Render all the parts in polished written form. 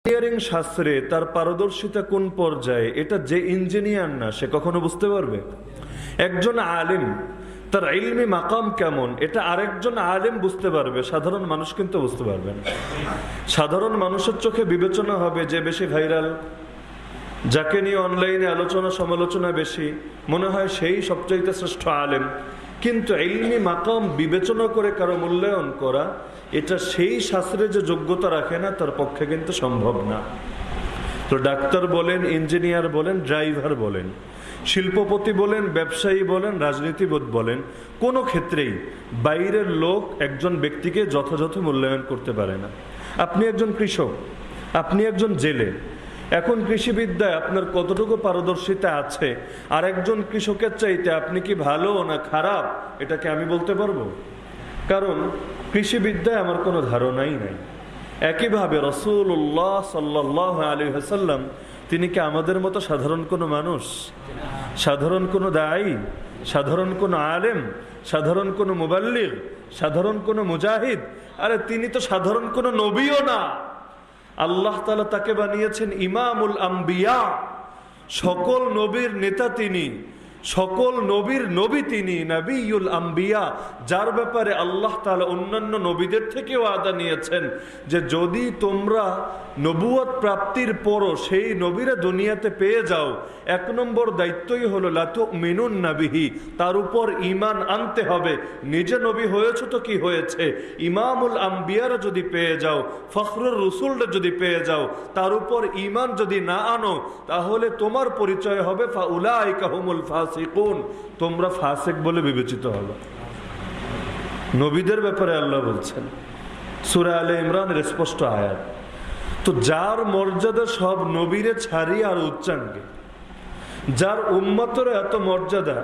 Engineering শাস্ত্রে তার পারদর্শিতা কোন পর্যায়ে, এটা যে ইঞ্জিনিয়ার না সে কখনো বুঝতে পারবে। একজন আলেম তার ইলমি মাকাম কেমন, এটা আরেকজন আলেম বুঝতে পারবে, সাধারণ মানুষ কিন্তু বুঝতে পারবে না। সাধারণ মানুষের চোখে বিবেচনা হবে যে বেশি ভাইরাল, যাকে নিয়ে অনলাইনে আলোচনা সমালোচনা বেশি, মনে হয় সেই সবচাইতে শ্রেষ্ঠ আলেম। কিন্তু ইলমি মাকাম বিবেচনা করে কারো মূল্যায়ন করা, এটা সেই শাস্ত্রে যে যোগ্যতা রাখে না তার পক্ষে কিন্তু সম্ভব না। তো ডাক্তার বলেন, ইঞ্জিনিয়ার বলেন, ড্রাইভার বলেন, শিল্পপতি বলেন, ব্যবসায়ী বলেন, রাজনীতিবিদ বলেন, কোনো ক্ষেত্রেই বাইরের লোক একজন ব্যক্তিকে যথাযথ মূল্যায়ন করতে পারে না। আপনি একজন কৃষক, আপনি একজন জেলে, এখন কৃষিবিদ্যায় আপনার কতটুকু পারদর্শিতা আছে আর একজন কৃষকের চাইতে আপনি কি ভালো না খারাপ, এটাকে আমি বলতে পারবো? কারণ কৃষিবিদ্যায় আমার কোনো ধারণাই নাই। একইভাবে রাসূলুল্লাহ সাল্লাল্লাহু আলাইহি ওয়াসাল্লাম, তিনি কি আমাদের মতো সাধারণ কোনো মানুষ, সাধারণ কোনো দায়ী, সাধারণ কোনো আলেম, সাধারণ কোনো মুবাল্লিগ, সাধারণ কোনো মুজাহিদ? আরে তিনি তো সাধারণ কোনো নবীও না। আল্লাহ তাআলা তাকে বানিয়েছেন ইমামুল আম্বিয়া, সকল নবীর নেতা তিনি, সকল নবীর নবী তিনি, নবিয়ুল আম্বিয়া, যার ব্যাপারে আল্লাহ তাআলা অন্যান্য নবীদের থেকে ওয়াদা নিয়েছেন যে যদি তোমরা নবুয়ত প্রাপ্তির পরও সেই নবীরা দুনিয়াতে পেয়ে যাও, এক নম্বর দায়িত্বই হলো লা তুমিনুন্না বিহি, তার উপর ঈমান আনতে হবে। নিজে নবী হয়েছে তো কি হয়েছে, ইমামুল আম্বিয়ারা যদি পেয়ে যাও, ফখরুর রসুলরা যদি পেয়ে যাও, তার উপর ঈমান যদি না আনো, তাহলে তোমার পরিচয় হবে ফাউলাইকা হুমুল ফাসিকুন, তোমরা ফাসিক বলে বিবেচিত হবে। নবীদের ব্যাপারে আল্লাহ বলছেন, সূরা আলে ইমরানের স্পষ্ট আয়াত। তো যার মর্যাদা সব নবীরে ছাড়ি আর উচ্চাঙ্গে, যার উম্মতের এত মর্যাদা,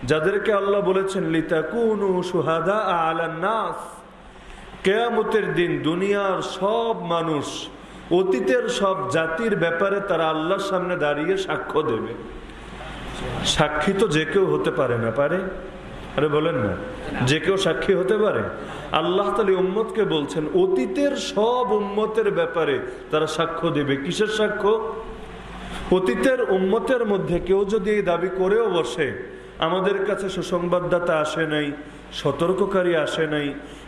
যাদেরকে আল্লাহ বলেছেন লিতাকুনু শুহাদা আলান নাস, কিয়ামতের দিন দুনিয়ার সব মানুষ, অতীতের সব জাতির ব্যাপারে তারা আল্লাহর সামনে দাঁড়িয়ে সাক্ষ্য দেবে। সাক্ষী তো যে কেউ হতে পারে না, পারে? আরে বলেন না, যে কেউ সাক্ষী হতে পারে? আল্লাহ তাআলা উম্মতকে বলছেন অতীতের সব উম্মতের ব্যাপারে তারা সাক্ষ্য দেবে। কিসের সাক্ষ্য? অতীতের উম্মতের মধ্যে কেউ যদি এই দাবি করেও বসে আমাদের কাছে সুসংবাদদাতা আসে নাই, সতর্ককারী আসে নাই,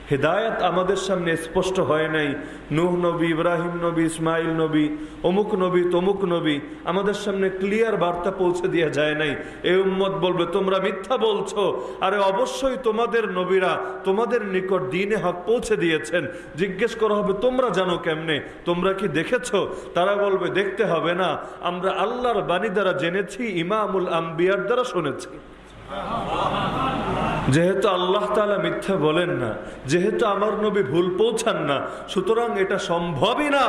হেদায়েত আমাদের সামনে স্পষ্ট হয় নাই, নূহ নবী, ইব্রাহিম নবী, ইসমাইল নবী, অমুক নবী, তমুক নবী আমাদের সামনে ক্লিয়ার বার্তা পৌঁছে দিয়ে যায় নাই, এই উম্মত বলবে তোমরা মিথ্যা বলছো। আরে অবশ্যই তোমাদের নবীরা তোমাদের নিকট দ্বীনে হক পৌঁছে দিয়েছেন। জিজ্ঞেস করা হবে তোমরা জানো কেমনে, তোমরা কি দেখেছো? তারা বলবে দেখতে হবে না, আমরা আল্লাহর বাণী দ্বারা জেনেছি, ইমামুল আম্বিয়ার দ্বারা শুনেছি। যেহেতু আল্লাহ তাআলা মিথ্যা বলেন না, যেহেতু আমার নবী ভুল পৌঁছান না, সুতরাং এটা সম্ভবই না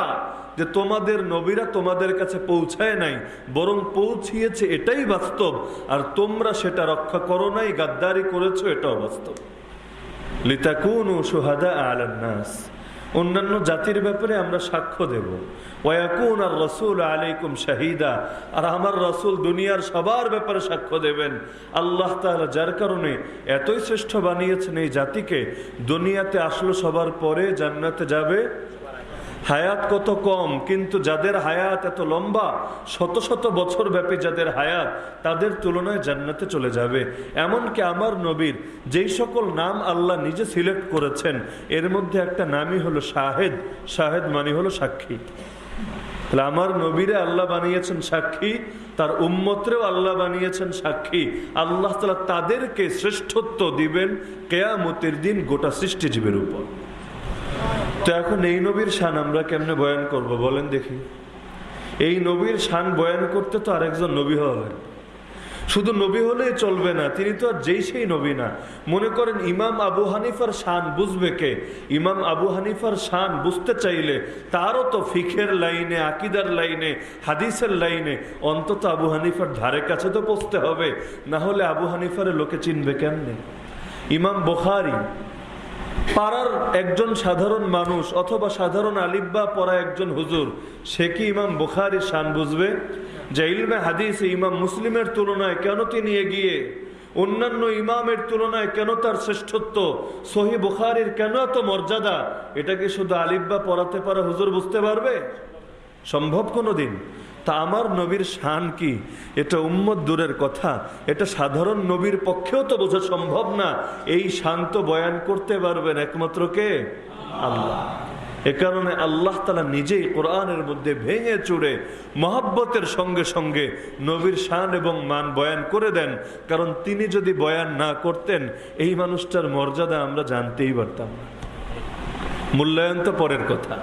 যে তোমাদের নবীরা তোমাদের কাছে পৌঁছায় নাই, বরং পৌঁছিয়েছে, এটাই বাস্তব। আর তোমরা সেটা রক্ষা করো নাই, গাদ্দারি করেছো, এটাও বাস্তব। লিতাকুনু শুহাদা আলান নাস, অন্যান্য জাতির ব্যাপারে আমরা সাক্ষ্য দেব। ওয়ায়াকুন আর রাসূল আলাইকুম শাহিদা, আর আমার রাসূল দুনিয়ার সবার ব্যাপারে সাক্ষ্য দেবেন। আল্লাহ তাআলা যার কারণে এতই শ্রেষ্ঠ বানিয়েছেন এই জাতিকে, দুনিয়াতে আসলো সবার পরে, জান্নাতে যাবে। হায়াত কত কম, কিন্তু যাদের হায়াত এত লম্বা, শত শত বছর ব্যাপী যাদের হায়াত, তাদের তুলনায় জান্নাতে চলে যাবে। এমনকি আমার নবীর যেই সকল নাম আল্লাহ নিজে সিলেক্ট করেছেন, এর মধ্যে একটা নামই হলো শাহেদ। শাহেদ মানে হলো সাক্ষী। তাহলে আমার নবীরে আল্লাহ বানিয়েছেন সাক্ষী, তার উম্মতরেও আল্লাহ বানিয়েছেন সাক্ষী। আল্লাহ তাআলা তাদেরকে শ্রেষ্ঠত্ব দিবেন কিয়ামতের দিন গোটা সৃষ্টিজীবের উপর। তো এখন এই নবীর শান আমরা কেমনে বয়ান করব বলেন দেখি? এই নবীর শান বয়ান করতে তো আরেকজন নবী হলেন। শুধু নবী হলেই চলবে না, তিনি তো আর যেই সেই নবী না। মনে করেন ইমাম আবু হানিফার শান বুঝবে কে? ইমাম আবু হানিফার শান বুঝতে চাইলে তারও তো ফিখের লাইনে, আকিদার লাইনে, হাদিসের লাইনে অন্তত আবু হানিফার ধারে কাছে তো পৌঁছতে হবে, না হলে আবু হানিফার লোকে চিনবে কেমনে? ইমাম বুখারী পাড়ার একজন সাধারণ মানুষ অথবা সাধারণ আলিব্বা পড়া একজন হুজুর, সে কি ইমাম বুখারীর শান বুঝবে? যে ইলমে হাদিসে ইমাম মুসলিমের তুলনায় কেন তিনি এগিয়ে, অন্যান্য ইমামের তুলনায় কেন তার শ্রেষ্ঠত্ব, সহিহ বুখারীর কেন এত মর্যাদা, এটা কি শুধু আলিব্বা পড়াতে পারা হুজুর বুঝতে পারবে? সম্ভব কোনো দিন? তা আমার নবীর শান কি, এটা উম্মত দূরের কথা, এটা সাধারণ নবীর পক্ষেও তো বোঝা সম্ভব না। এই শান তো বয়ান করতে পারবেন একমাত্র কে? আল্লাহ। এ কারণে আল্লাহ তাআলা নিজেই কোরআনের মধ্যে ভেঙে চুরে মহব্বতের সঙ্গে সঙ্গে নবীর শান এবং মান বয়ান করে দেন। কারণ তিনি যদি বয়ান না করতেন, এই মানুষটার মর্যাদা আমরা জানতেই পারতাম না। মূল্যায়ন তো পরের কথা।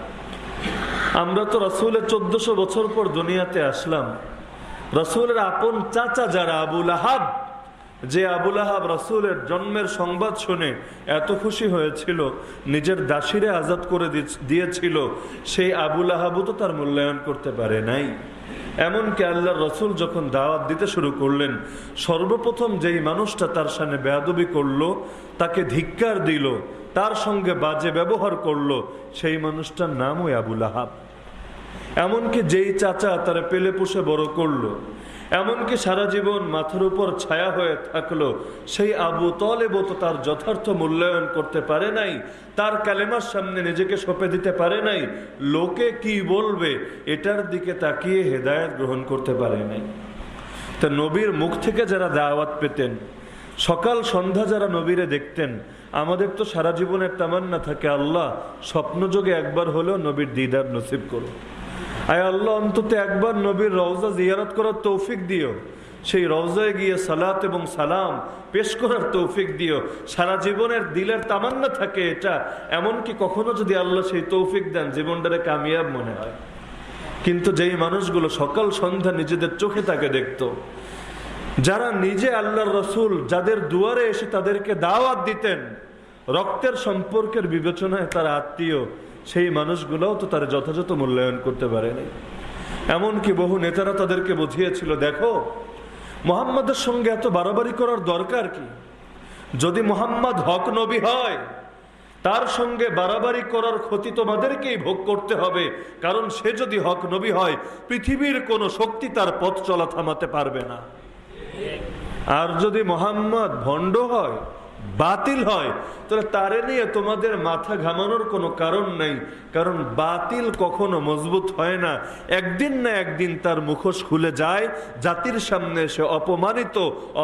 আমরা তো রাসূলের 1400 বছর পর দুনিয়াতে আসলাম। রাসূলের আপন চাচা যারা, আবু লাহাব, যে আবু লাহাব রাসূলের জন্মের সংবাদ শুনে এত খুশি হয়েছিল, নিজের দাসীরে আজাদ করে দিয়েছিল, সেই আবু লাহাবও তো তার মূল্যায়ন করতে পারে নাই। এমনকি আল্লাহর রাসূল যখন দাওয়াত দিতে শুরু করলেন, সর্বপ্রথম যেই মানুষটা তার সামনে বেয়াদবি করলো, তাকে ধিক্কার দিল, তার সঙ্গে বাজে ব্যবহার করলো, সেই মানুষটার নামও আবু লাহাব। এমনকি যেই চাচা তারা পেলে পুষে বড় করলো, এমনকি সারা জীবন মাথার উপর ছায়া হয়ে থাকলো, সেই আবু তালেবও তো তার যথার্থ মূল্যায়ন করতে পারে নাই, তার কালেমার সামনে নিজেকে সঁপে দিতে পারে নাই। লোকে কি বলবে এটার দিকে তাকিয়ে হেদায়েত গ্রহণ করতে পারে নাই। তা নবীর মুখ থেকে যারা দাওয়াত পেতেন, সকাল সন্ধ্যা যারা নবীরে দেখতেন, আমাদের তো সারা জীবনের তামান্না থাকে, আল্লাহ স্বপ্নযোগে একবার হলেও নবীর দিদার নসিব করো। আয় আল্লাহ, অন্তত একবার নবীর রওজা জিয়ারত করার তৌফিক দিও, সেই রওজায় গিয়ে সালাত এবং সালাম পেশ করার তৌফিক দিও। সারা জীবনের দিলের তামান্না থাকে এটা। এমনকি কখনো যদি আল্লাহ সেই তৌফিক দেন, জীবনটারে কামিয়াব মনে হয়। কিন্তু যেই মানুষগুলো সকাল সন্ধ্যা নিজেদের চোখে তাকে দেখতো, যারা নিজে আল্লাহর রাসূল যাদের দুয়ারে এসে তাদেরকে দাওয়াত দিতেন, রক্তের সম্পর্কের বিবেচনায় তারা আত্মীয়, সেই মানুষগুলোও তো তারা যথাযথ মূল্যায়ন করতে পারে নাই। এমনকি বহু নেতারা তাদেরকে বুঝিয়েছিল, দেখো মুহাম্মাদের সঙ্গে এত বাড়াবাড়ি করার দরকার কি? যদি মুহাম্মদ হক নবী হয়, তার সঙ্গে বাড়াবাড়ি করার ক্ষতি তোমাদেরকেই ভোগ করতে হবে। কারণ সে যদি হক নবী হয়, পৃথিবীর কোনো শক্তি তার পথ চলা থামাতে পারবে না। আর যদি মুহাম্মদ ভণ্ড হয়, বাতিল হয়, তাহলে তারে নিয়ে তোমাদের মাথা ঘামানোর কোনো কারণ নাই। কারণ বাতিল কখনো মজবুত হয় না, একদিন না একদিন তার মুখোশ খুলে যায়, জাতির সামনে সে অপমানিত,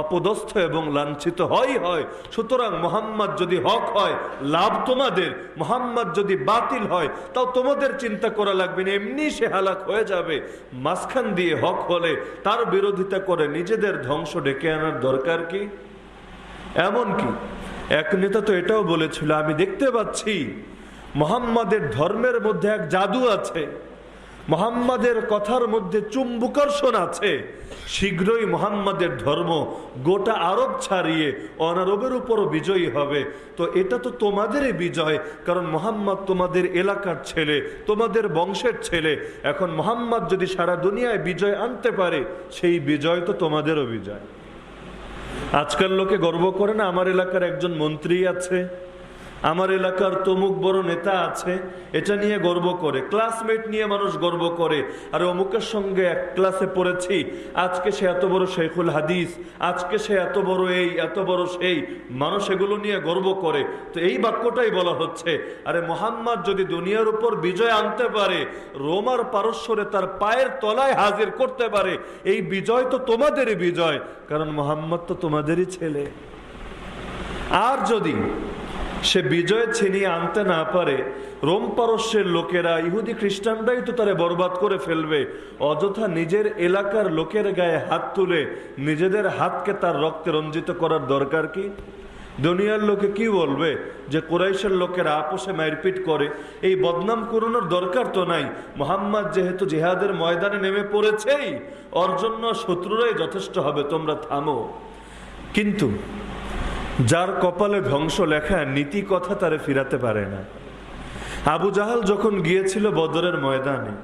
অপদস্থ এবং লাঞ্ছিত হয়। সুতরাং মুহাম্মদ যদি হক হয়, লাভ তোমাদের। মুহাম্মদ যদি বাতিল হয়, তাও তোমাদের চিন্তা করা লাগবে না, এমনি সে হালাক হয়ে যাবে। মাঝখান দিয়ে হক হলে তার বিরোধিতা করে নিজেদের ধ্বংস ডেকে আনার দরকার কি? এমনকি এক নেতা তো এটাও বলেছিল, আমি দেখতে পাচ্ছি মুহাম্মাদের ধর্মের মধ্যে এক জাদু আছে, মুহাম্মাদের কথার মধ্যে চুম্বকর্ষণ আছে, শীঘ্রই মুহাম্মাদের ধর্ম গোটা আরব ছাড়িয়ে অনারবের উপরও বিজয়ী হবে। তো এটা তো তোমাদেরই বিজয়, কারণ মুহাম্মদ তোমাদের এলাকার ছেলে, তোমাদের বংশের ছেলে। এখন মুহাম্মদ যদি সারা দুনিয়ায় বিজয় আনতে পারে, সেই বিজয় তো তোমাদেরও বিজয়। আজকাল লোকে গর্ব করে না, আমার এলাকার একজন মন্ত্রী আছে, আমার এলাকার তমুক বড় নেতা আছে, এটা নিয়ে গর্ব করে। ক্লাসমেট নিয়ে মানুষ গর্ব করে, আর অমুকের সঙ্গে এক ক্লাসে পড়েছি, আজকে সে এত বড় শেখুল হাদিস, আজকে সে এত বড় এই, এত বড় সেই, মানুষ এগুলো নিয়ে গর্ব করে। তো এই বাক্যটাই বলা হচ্ছে, আরে মুহাম্মদ যদি দুনিয়ার উপর বিজয় আনতে পারে, রোমার পারস্যরে তার পায়ের তলায় হাজির করতে পারে, এই বিজয় তো তোমাদেরই বিজয়, কারণ মুহাম্মদ তো তোমাদেরই ছেলে। আর যদি সে বিজয় ছিনিয়ে আনতে না পারে, রোম পারস্যের লোকেরা, ইহুদি খ্রিস্টানরাই তো তারে বরবাদ করে ফেলবে। অযথা নিজের এলাকার লোকের গায়ে হাত তুলে নিজেদের হাতকে তার রক্তে রঞ্জিত করার দরকার কি? দুনিয়ার লোকে কি বলবে যে কুরাইশের লোকেরা আপোষে মারপিট করে, এই বদনাম করানোর দরকার তো নাই। মুহাম্মদ যেহেতু জিহাদের ময়দানে নেমে পড়েছেই, ওর জন্য শত্রুরাই যথেষ্ট হবে, তোমরা থামো। কিন্তু যার কপালে ধ্বংস লেখা, নীতি কথা তারে ফিরাতে পারে না। আবু জাহাল যখন গিয়েছিল বদরের ময়দানে,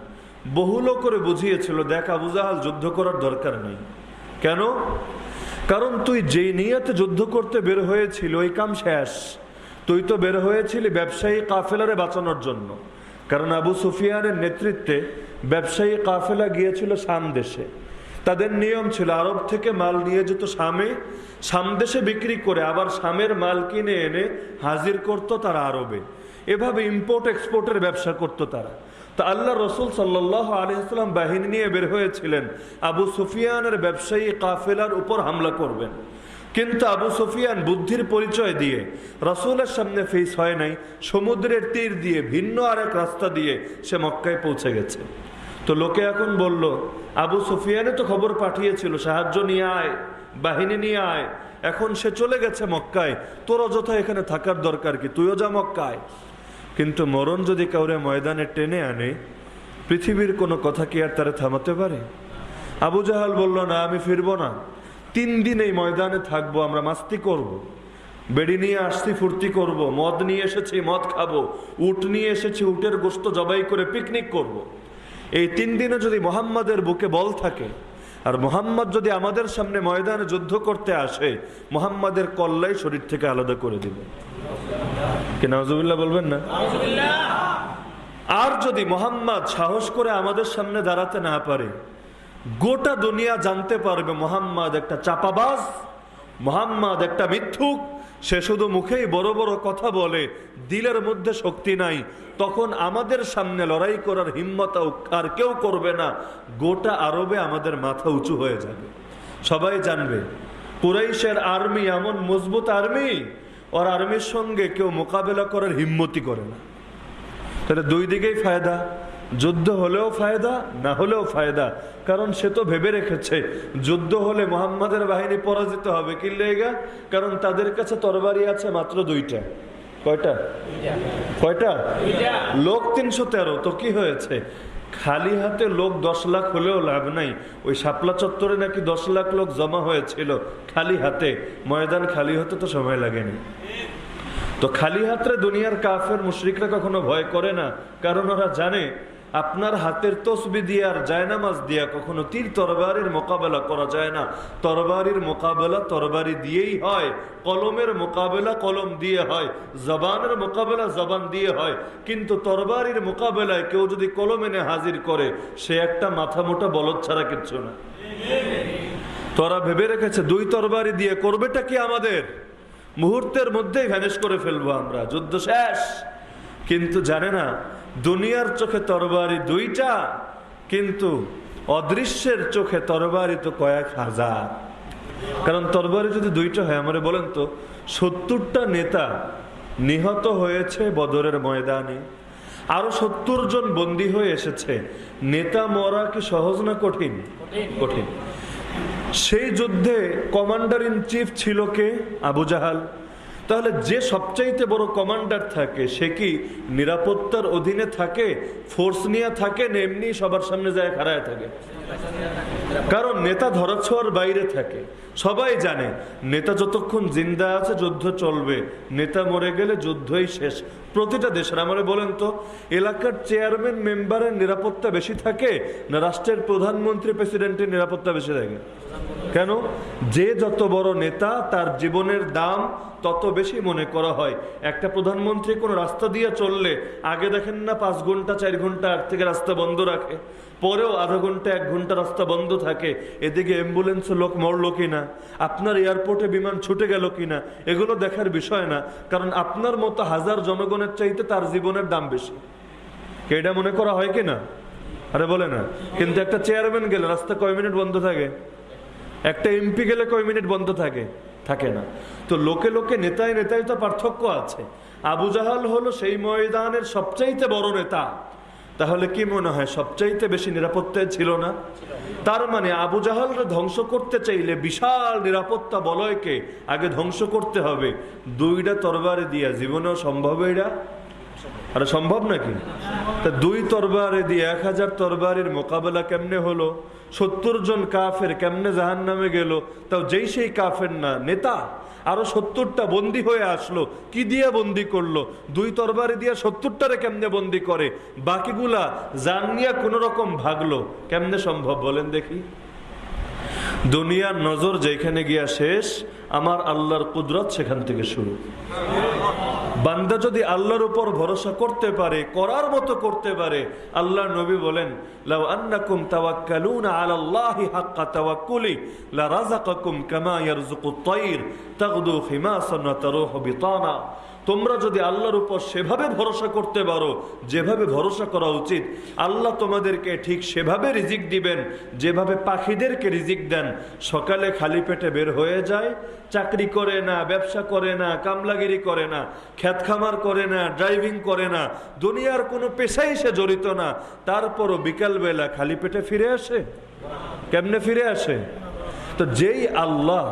বহু লোক করে বুঝিয়েছিল, দেখ আবু জাহাল যুদ্ধ করার দরকার নেই। কেন? কারণ তুই যেই নিয়তে যুদ্ধ করতে বের হয়েছিল, ওই কাম শেষ। তুই তো বের হয়েছিলি ব্যবসায়ী কাফেলারে বাঁচানোর জন্য। কারণ আবু সুফিয়ানের নেতৃত্বে ব্যবসায়ী কাফেলা গিয়েছিল শাম দেশে। তাদের নিয়ম ছিল, আরব থেকে মাল নিয়ে যেত শামে, শাম দেশে বিক্রি করে আবার শামের মাল কিনে এনে হাজির করত তারা আরবে। এভাবে ইম্পোর্ট এক্সপোর্টের ব্যবসা করত তারা। তা আল্লাহ রসুল সাল্লাল্লাহু আলাইহি ওয়াসাল্লাম বাহিনী নিয়ে বের হয়েছিলেন আবু সুফিয়ানের ব্যবসায়ী কাফেলার উপর হামলা করবেন। কিন্তু আবু সুফিয়ান বুদ্ধির পরিচয় দিয়ে রাসূলের সামনে ফেস হয় নাই, সমুদ্রের তীর দিয়ে ভিন্ন আরেক রাস্তা দিয়ে সে মক্কায় পৌঁছে গেছে। তো লোকে এখন বলল, আবু সুফিয়ানে তো খবর পাঠিয়েছিল সাহায্য নিয়ে আয়, বাহিনী নিয়ে আয়, এখন সে চলে গেছে মক্কায়, তোর অযথা এখানে থাকার দরকার কি, তুইও যা মক্কায়। কিন্তু মরণ যদি কাউরে ময়দানে টেনে আনে, পৃথিবীর কোনো কথা কি আর তারা থামাতে পারে? আবু জাহাল বলল, না আমি ফিরবো না, 3 দিন এই ময়দানে থাকবো, আমরা মাস্তি করব। বেড়ি নিয়ে আসছি, ফুর্তি করব, মদ নিয়ে এসেছি, মদ খাবো, উট নিয়ে এসেছি, উটের গোশত জবাই করে পিকনিক করব। এই 3 দিনে যদি মুহাম্মাদের বুকে বল থাকে, আর মুহাম্মদ যদি আমাদের সামনে ময়দানে যুদ্ধ করতে আসে, মুহাম্মাদের কল্লাই শরীর থেকে আলাদা করে দিবে। কি নাউজুবিল্লাহ বলবেন না? আর যদি মুহাম্মদ সাহস করে আমাদের সামনে দাঁড়াতে না পারে, গোটা দুনিয়া জানতে পারবে মুহাম্মদ একটা চাপাবাজ, মুহাম্মদ একটা মিথ্যুক, সে শুধু মুখেই বড় বড় কথা বলে, দিলের মধ্যে শক্তি নাই। তখন আমাদের সামনে লড়াই করার হিম্মত আর কেউ করবে না। গোটা আরবে আমাদের মাথা উঁচু হয়ে যাবে, সবাই জানবে কুরাইশের আর্মি এমন মজবুত আর্মি, ওর আর্মির সঙ্গে কেউ মোকাবেলা করার হিম্মতই করে না। তাহলে 2 দিকেই ফায়দা, যুদ্ধ হলেও ফায়দা, না হলেও ফায়দা। কারণ সে তো ভেবে রেখেছে যুদ্ধ হলে মুহাম্মাদের বাহিনী পরাজিত হবে। কি লেগা? কারণ তাদের কাছে তরবারি আছে মাত্র 2টা। কয়টা? লোক 313। তো কি হয়েছে? খালি হাতে লোক 10 লাখ হলেও লাভ নাই। ওই শাপলা চত্বরে নাকি 10 লাখ লোক জমা হয়েছিল খালি হাতে। ময়দান খালি হতে তো সময় লাগেনি। তো খালি হাতে দুনিয়ার কাফের মুশরিকরা কখনো ভয় করে না, কারণ ওরা জানে আপনার হাতের তসবিহ দিয়ে আর জায়নামাজ দিয়া কখনো তীর তরবারির মোকাবেলা করা যায় না। তরবারির মোকাবেলা তরবারি দিয়েই হয়, কলমের মোকাবেলা কলম দিয়ে হয়, জবানের মোকাবেলা জবান দিয়ে হয়। কিন্তু তরবারির মোকাবেলায় কেউ যদি কলম এনে হাজির করে, সে একটা মাথা মোটা বলদ ছাড়া কিচ্ছু না। তোরা ভেবে রেখেছে 2 তরবারি দিয়ে করবেটা কি আমাদের, মুহূর্তের মধ্যেই ভ্যানিশ করে ফেলবো আমরা, যুদ্ধ শেষ। কিন্তু জানে না দুনিয়ার চোখে তরবারি 2টা, কিন্তু অদৃশ্যের চোখে তরবারি তো কয়েক হাজার। কারণ তরবারি যদি 2টা হয়, আমারে বলেন তো 70টা নেতা নিহত হয়েছে বদরের ময়দানে, আরো 70 জন বন্দী হয়ে এসেছে। নেতা মরা কি সহজ না কঠিন? কঠিন। সেই যুদ্ধে কমান্ডার ইন চিফ ছিল কে? আবু জাহাল। তাহলে যে সবচাইতে বড় কমান্ডার থাকে, সে কি নিরাপত্তার অধীনে থাকে, ফোর্স নিয়ে থাকে, না এমনি সবার সামনে যায় খাড়ায় থাকে? কারণ নেতা ধরাছোঁয়ার বাইরে থাকে। সবাই জানে নেতা যতক্ষণ জিন্দা আছে যুদ্ধ চলবে, নেতা মরে গেলে যুদ্ধই শেষ। প্রতিটা দেশের, আমারে বলেন তো, এলাকার চেয়ারম্যান মেম্বারের নিরাপত্তা বেশি থাকে না রাষ্ট্রের প্রধানমন্ত্রী প্রেসিডেন্টের নিরাপত্তা বেশি থাকে? কেন? যে যত বড় নেতা তার জীবনের দাম তত বেশি মনে করা হয়। একটা প্রধানমন্ত্রী কোনো রাস্তা দিয়ে চললে আগে দেখেন না 5 ঘন্টা 4 ঘন্টা আগ থেকে রাস্তা বন্ধ রাখে, পরেও আধা ঘন্টা 1 ঘন্টা রাস্তা বন্ধ থাকে। এদিকে অ্যাম্বুলেন্সে লোক মরলো কিনা, আপনার এয়ারপোর্টে বিমান ছুটে গেল কিনা, এগুলো দেখার বিষয় না। কারণ আপনার মতো হাজার জনগণের চাইতে তার জীবনের দাম বেশি। এটা মনে করা হয় কিনা? আরে বলে না। কিন্তু একটা চেয়ারম্যান গেলে রাস্তা কয় মিনিট বন্ধ থাকে? একটা এমপি গেলে কয় মিনিট বন্ধ থাকে? থাকে না। তো লোকে লোকে নেতায় নেতায় তো পার্থক্য আছে। আবু জাহাল হলো সেই ময়দানের সবচাইতে বড় নেতা। তাহলে কি মনে হয় সবচাইতে বেশি নিরাপত্তায় ছিল না? তার মানে আবু জাহালকে ধ্বংস করতে চাইলে বিশাল নিরাপত্তা বলয়কে আগে ধ্বংস করতে হবে। 2টা তরবারি দিয়া জীবনেও সম্ভব? এটা আরে সম্ভব নাকি? তা 2 তরবারি দিয়ে 1000 তরবারির মোকাবেলা কেমনে হলো? 70 জন কাফের কেমনে জাহান্নামে গেল? তাও যেই সেই কাফের না, নেতা। আরো 70টা বন্দী হয়ে আসলো, কি দিয়ে বন্দী করলো? 2 তরবারি দিয়ে 70টারে কেমনে বন্দী করে? বাকিগুলা জান নিয়ে কোন রকম ভাগলো। কেমনে সম্ভব বলেন দেখি? দুনিয়ার নজর যেখানে গিয়া শেষ, আমার আল্লাহর কুদরত সেখান থেকে শুরু। বান্দা যদি আল্লাহর উপর ভরসা করতে পারে, করার মতো করতে পারে, আল্লাহর নবী বলেন, লাউ আন্নাকুম তাওয়াক্কালুনা আলাল্লাহি হাক্কা তাওয়াক্কুলি লারাযাকাকুম কামা ইয়ারযুকুত তায়র তাগদু খিমাসান ওয়া তারুহু বিতানা। তোমরা যদি আল্লাহর উপর সেভাবে ভরসা করতে পারো যেভাবে ভরসা করা উচিত, আল্লাহ তোমাদেরকে ঠিক সেভাবে রিজিক দিবেন যেভাবে পাখিদেরকে রিজিক দেন। সকালে খালি পেটে বের হয়ে যায়, চাকরি করে না, ব্যবসা করে না, কামলাগিরি করে না, ক্ষেত খামার করে না, ড্রাইভিং করে না, দুনিয়ার কোনো পেশায় সে জড়িত না, তারপরও বিকালবেলা খালি পেটে ফিরে আসে। কেমনে ফিরে আসে? তো যেই আল্লাহ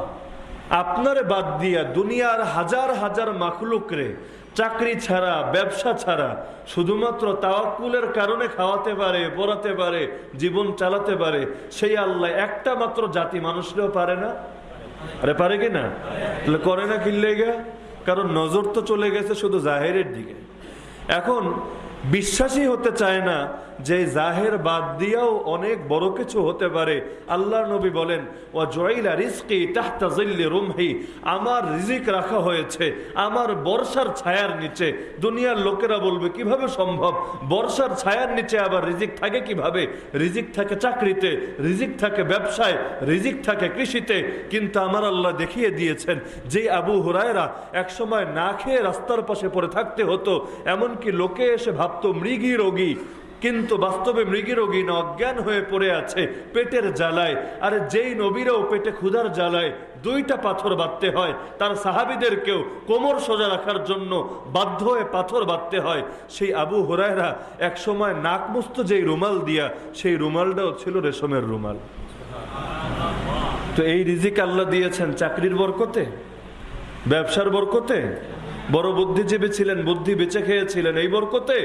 আপনারে বাদ দিয়া দুনিয়ার হাজার হাজার মাখলুকরে চাকরি ছাড়া, ব্যবসা ছাড়া, শুধুমাত্র তাওয়াক্কুলের কারণে খাওয়াতে পারে, পড়াতে পারে, জীবন চালাতে পারে, সেই আল্লাহ একটা মাত্র জাতি মানুষরেও পারে না? আরে পারে কি না? তাহলে করে না কি লেগে? কারণ নজর তো চলে গেছে শুধু জাহেরের দিকে। এখন বিশ্বাসী হতে চায় না যে জাহের বাদ দিয়েও অনেক বড় কিছু হতে পারে। আল্লাহর নবী বলেন, ওয়া জুইলা রিজকি তাহতা জিল্লি রুমহি, আমার রিজিক রাখা হয়েছে আমার বর্ষার ছায়ার নিচে। দুনিয়ার লোকেরা বলবে কিভাবে সম্ভব, বর্ষার ছায়ার নিচে আবার রিজিক থাকে কিভাবে? রিজিক থাকে চাকরিতে, রিজিক থাকে ব্যবসায়, রিজিক থাকে কৃষিতে। কিন্তু আমার আল্লাহ দেখিয়ে দিয়েছেন, যে আবু হুরায়রা একসময় না খেয়ে রাস্তার পাশে পড়ে থাকতে হতো, এমনকি লোকে এসে ভাবতো মৃগী রোগী, কিন্তু বাস্তবে মৃগী রোগী না, অজ্ঞান হয়ে পড়ে আছে পেটের জ্বালায়। আরে যেই নবীরাও পেটে ক্ষুধার জ্বালায় দুইটা পাথর বাঁধতে হয়, তার সাহাবীদেরকেও কোমর সোজা রাখার জন্য বাধ্য হয়ে পাথর বাঁধতে হয়। সেই আবু হুরায়রা এক সময় নাক মুছত যেই রুমাল দিয়া, সেই রুমালটাও ছিল রেশমের রুমাল। তো এই রিজিক আল্লাহ দিয়েছেন চাকরির বরকতে, ব্যবসার বরকতে, বড় বুদ্ধিজীবী ছিলেন, বুদ্ধি বেঁচে খেয়েছিলেন এই বরকতে।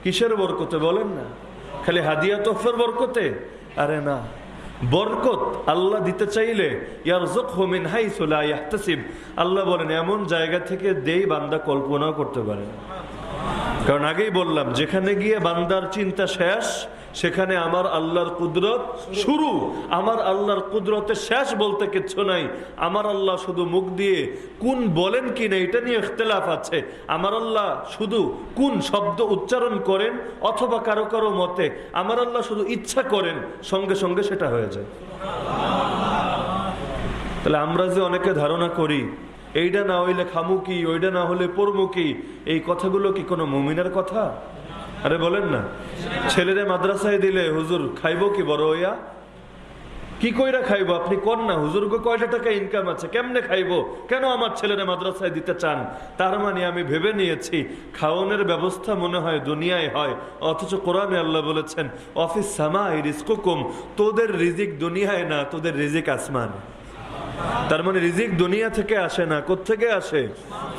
কিসের বরকতে বলেন না? খালি হাদিয়া তোহফার বরকতে? আরে না, বরকত আল্লাহ দিতে চাইলে ইয়ারযুকহু মিন হাইসু লা ইয়াহতাসিব, আল্লাহ বলেন এমন জায়গা থেকে দেই বান্দা কল্পনাও করতে পারে না। কারণ আগেই বললাম, যেখানে গিয়ে বান্দার চিন্তা শেষ, সেখানে আমার আল্লাহর কুদরত শুরু। আমার আল্লাহর কুদরতের শেষ বলতে কিচ্ছু নাই। আমার আল্লাহ শুধু মুখ দিয়ে কোন বলেন কি না এটা নিয়ে ইখতিলাফ আছে। আমার আল্লাহ শুধু কোন শব্দ উচ্চারণ করেন, অথবা কারো কারো মতে আমার আল্লাহ শুধু ইচ্ছা করেন, সঙ্গে সঙ্গে সেটা হয়ে যায়। তাহলে আমরা যে অনেকে ধারণা করি এইটা না হইলে খামু কি, ওইটা না হলে পড়মু কি, এই কথাগুলো কি কোনো মুমিনের কথা? আরে বলেন না, ছেলেরে মাদ্রাসায় দিলে হুজুর খাইবো কি বড় হইয়া? কি কইরা খাইবো? আপনি কোন না হুজুর গো কয়টা টাকা ইনকাম আছে, কেমনে খাইবো? কেন আমার ছেলেরে মাদ্রাসায় দিতে চান? তার মানে আমি ভেবে নিয়েছি খাওয়ানোর ব্যবস্থা মনে হয় দুনিয়ায় হয়, অথচ কোরআনে আল্লাহ বলেছেন অফিস সামাই রিজকুকুম, তোদের রিজিক দুনিয়ায় না, তোদের রিজিক আসমান। তার মানে রিজিক দুনিয়া থেকে আসে না, কোত্থেকে আসে?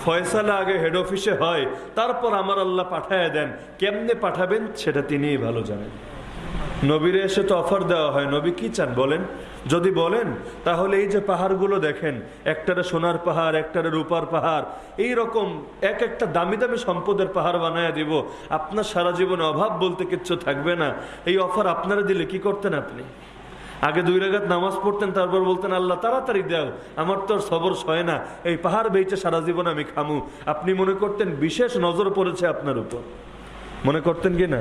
ফয়সালা আগে হেড অফিসে হয়, তারপর আমার আল্লাহ পাঠায় দেন। কেমনে পাঠাবেন সেটা তিনিই ভালো জানেন। নবীরে এসে তো অফার দেওয়া হয়, নবী কি চান বলেন? যদি বলেন তাহলে এই যে পাহাড়গুলো দেখেন, একটারে সোনার পাহাড়, একটারে রূপার পাহাড়, এই রকম এক একটা দামি দামি সম্পদের পাহাড় বানায় দিব, আপনার সারা জীবনে অভাব বলতে কিচ্ছু থাকবে না। এই অফার আপনারা দিলে কি করতেন? আপনি আগে 2 রাকাত নামাজ পড়তেন, তারপর বলতেন আল্লাহ তাড়াতাড়ি দাও, আমার তো আর সবর সয় না, এই পাহাড় বেচে সারা জীবন আমি খামু। আপনি মনে করতেন বিশেষ নজর পড়েছে আপনার উপর? মনে করতেন কি না?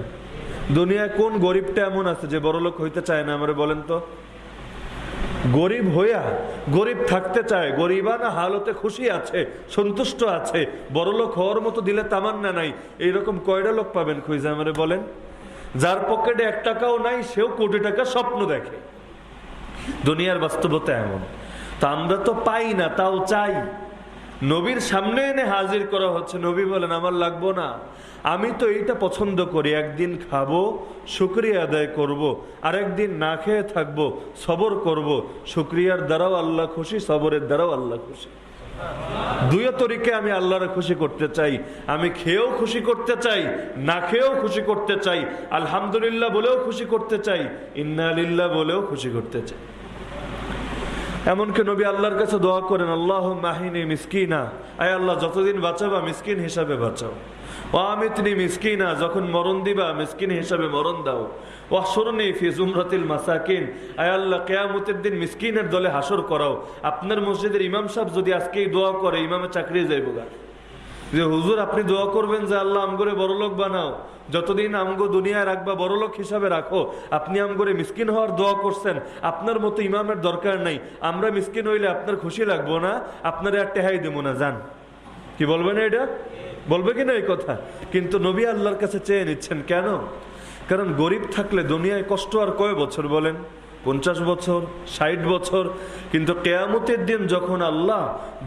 দুনিয়ায় কোন গরিবটা এমন আছে যে বড়লোক হইতে চায় না? আমারে বলেন তো। গরিব হইয়া গরিব থাকতে চায়, গরিবানা হালতে খুশি আছে, সন্তুষ্ট আছে, বড়লোক হওয়ার মতো দিলে তামান্না নাই, এইরকম কয়টা লোক পাবেন খুঁজে আমারে বলেন? যার পকেটে 1 টাকাও নাই, সেও কোটি টাকা স্বপ্ন দেখে। দুনিয়ার বাস্তবতা এমন। তা আমরা তো পাই না, তাও চাই। নবীর সামনে এনে হাজির করা হচ্ছে, নবী বলেন আমার লাগবো না, আমি তো এইটা পছন্দ করি, একদিন খাবো, শুকরিয়া আদায় করব, আরেকদিন না খেয়ে থাকবো, সবর করব। শুকরিয়ার দ্বারাও আল্লাহ খুশি, সবরের দ্বারাও আল্লাহ খুশি। 2 তরিকে আমি আল্লাহরে খুশি করতে চাই। আমি খেয়েও খুশি করতে চাই, না খেয়েও খুশি করতে চাই, আলহামদুলিল্লাহ বলেও খুশি করতে চাই, ইন্না লিল্লাহ বলেও খুশি করতে চাই। এমনকি নবী আল্লাহর কাছে দোয়া করেন, আল্লাহুম্মা আহিনি মিসকিনা, আয় আল্লাহ যতদিন বাঁচাবা মিসকিন হিসাবে বাঁচাও। ওয়া আমিতনি মিসকিনা, যখন মরণ দিবা মিসকিন হিসাবে মরণ দাও। ওয়াহশুরনি ফি জুমরাতিল মাসাকিন, আয় আল্লাহ কিয়ামতের দিন মিসকিনের দলে হাসর করাও। আপনার মসজিদের ইমাম সাহেব যদি আজকেই দোয়া করে, ইমামে চাকরি যাইব গা, যে হুজুর আপনি দোয়া করবেন যে আল্লাহ আমগরে বড়লোক বানাও, যতদিন আমগো দুনিয়ায় রাখবা বড়লোক হিসাবে রাখো। আপনি আমগরে মিসকিন হওয়ার দোয়া করছেন, আপনার মতো ইমামের দরকার নাই। আমরা মিসকিন হইলে আপনার খুশি লাগবো না, আপনার আর টেহাই দেবো না, যান। কি বলবে না এটা? বলবে কিনা এই কথা? কিন্তু নবী আল্লাহর কাছে চেয়ে নিচ্ছেন কেন? কারণ গরিব থাকলে দুনিয়ায় কষ্ট আর কয় বছর বলেন? 50 বছর, 60 বছর। কিন্তু কিয়ামতের দিন যখন আল্লাহ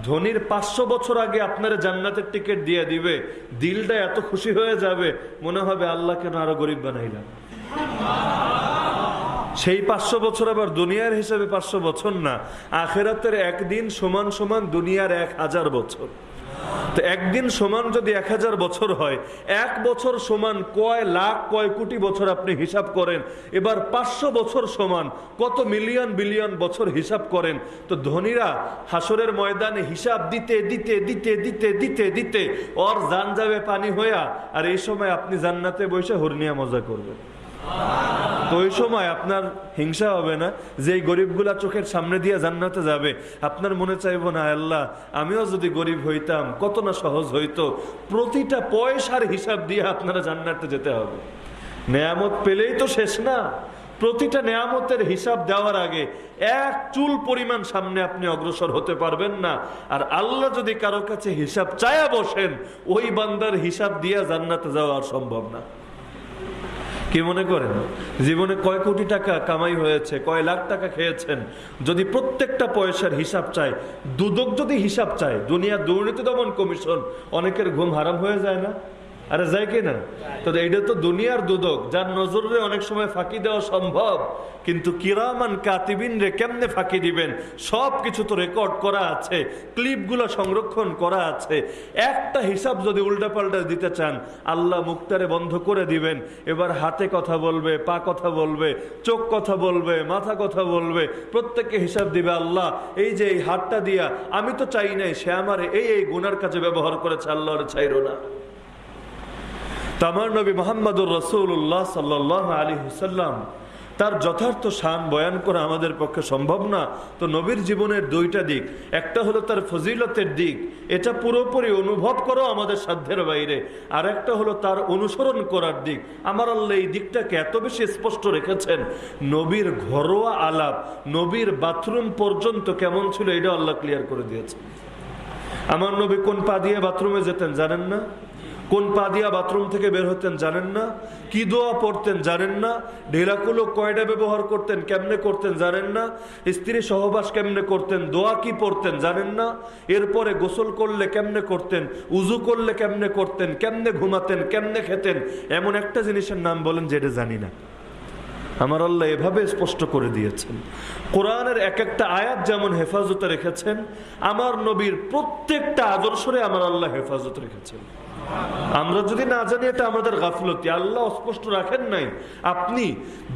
ধনীর 500 বছর আগে আপনার জান্নাতের টিকিট দিয়ে দিবে, দিলটা এত খুশি হয়ে যাবে, মনে হবে আল্লাহ কেন আরো গরিব বানাইলাম। সেই 500 বছর আবার দুনিয়ার হিসাবে 500 বছর না, আখেরাতের একদিন সমান সমান দুনিয়ার 1000 বছর। তো একদিন সমান যদি 1000 বছর হয়, এক বছর সমান কয় লাখ কয় কোটি বছর আপনি হিসাব করেন। এবার 500 বছর সমান কত মিলিয়ন বিলিয়ন বছর হিসাব করেন। তো ধনীরা হাসরের ময়দানে হিসাব দিতে দিতে দিতে দিতে দিতে দিতে ওর জান যাবে পানি হইয়া, আর এই সময় আপনি জান্নাতে বসে হরনিয়া মজা করবেন। তো ওই সময় আপনার হিংসা হবে না যে এই গরিবগুলা চোখের সামনে দিয়ে জান্নাতে যাবে? আপনার মনে চাইবো না আল্লাহ আমিও যদি গরিব হইতাম কত না সহজ হইতো। প্রতিটা পয়সার হিসাব দিয়ে আপনারা জান্নাতে যেতে হবে। নেয়ামত পেলেই তো শেষ না, প্রতিটা নেয়ামতের হিসাব দেওয়ার আগে এক চুল পরিমাণ সামনে আপনি অগ্রসর হতে পারবেন না। আর আল্লাহ যদি কারো কাছে হিসাব চায়া বসেন, ওই বান্দার হিসাব দিয়ে জান্নাতে যাওয়া আর সম্ভব না। কি মনে করেন জীবনে কয় কোটি টাকা কামাই হয়েছে, কয় লাখ টাকা খেয়েছেন? যদি প্রত্যেকটা পয়সার হিসাব চাই, দুদক যদি হিসাব চায়, দুনিয়া দুর্নীতি দমন কমিশন, অনেকের ঘুম হারাম হয়ে যায় না? আরে যায় কি না? তো এইটা তো দুনিয়ার দুদক, যার নজরে অনেক সময় ফাঁকি দেওয়া সম্ভব, কিন্তু কিরামান কাতিবিন রে কেমনে ফাঁকি দিবেন? সব কিছু তো রেকর্ড করা আছে, ক্লিপগুলো সংরক্ষণ করা আছে। একটা হিসাব যদি উল্টাপাল্টা দিতে চান, আল্লাহ মুখটারে বন্ধ করে দিবেন। এবার হাতে কথা বলবে, পা কথা বলবে, চোখ কথা বলবে, মাথা কথা বলবে, প্রত্যেককে হিসাব দিবে। আল্লাহ এই যে এই হাতটা দিয়া আমি তো চাই নাই, সে আমার এই এই গুনার কাজে ব্যবহার করেছে, আল্লাহর চাইরো না। আমার নবী মুহাম্মদুর রাসূলুল্লাহ সাল্লাল্লাহু আলাইহি ওয়াসাল্লাম তার যথার্থ শান বয়ান করা আমাদের পক্ষে সম্ভব না। তো নবীর জীবনের দুইটা দিক, একটা হলো তার ফজিলতের দিক, এটা পুরোপুরি অনুভব করো আমাদের সাধ্যের বাইরে, আর একটা হলো তার অনুসরণ করার দিক। আমার আল্লাহ এই দিকটাকে এত বেশি স্পষ্ট রেখেছেন, নবীর ঘরোয়া আলাপ, নবীর বাথরুম পর্যন্ত কেমন ছিল এটা আল্লাহ ক্লিয়ার করে দিয়েছে। আমার নবী কোন পা দিয়ে বাথরুমে যেতেন জানেন না? কোন পা দিয়া বাথরুম থেকে বের হতেন জানেন না? কি দোয়া পড়তেন জানেন না? ঢেলাকুলো কয়টা ব্যবহার করতেন, কেমনে করতেন জানেন না? স্ত্রী সহবাস কেমনে করতেন, দোয়া কি পড়তেন জানেন না? এরপরে গোসল করলে কেমনে করতেন, উজু করলে কেমনে করতেন, কেমনে ঘুমাতেন, কেমনে খেতেন, এমন একটা জিনিসের নাম বলেন যেটা জানি না। আমার আল্লাহ এভাবে স্পষ্ট করে দিয়েছেন। কোরআনের এক একটা আয়াত যেমন হেফাজতে রেখেছেন, আমার নবীর প্রত্যেকটা আদর্শরে আমার আল্লাহ হেফাজত রেখেছেন। আমরা যদি না জানি এটা আমাদের গাফলতি, আল্লাহ স্পষ্ট রাখেন নাই। আপনি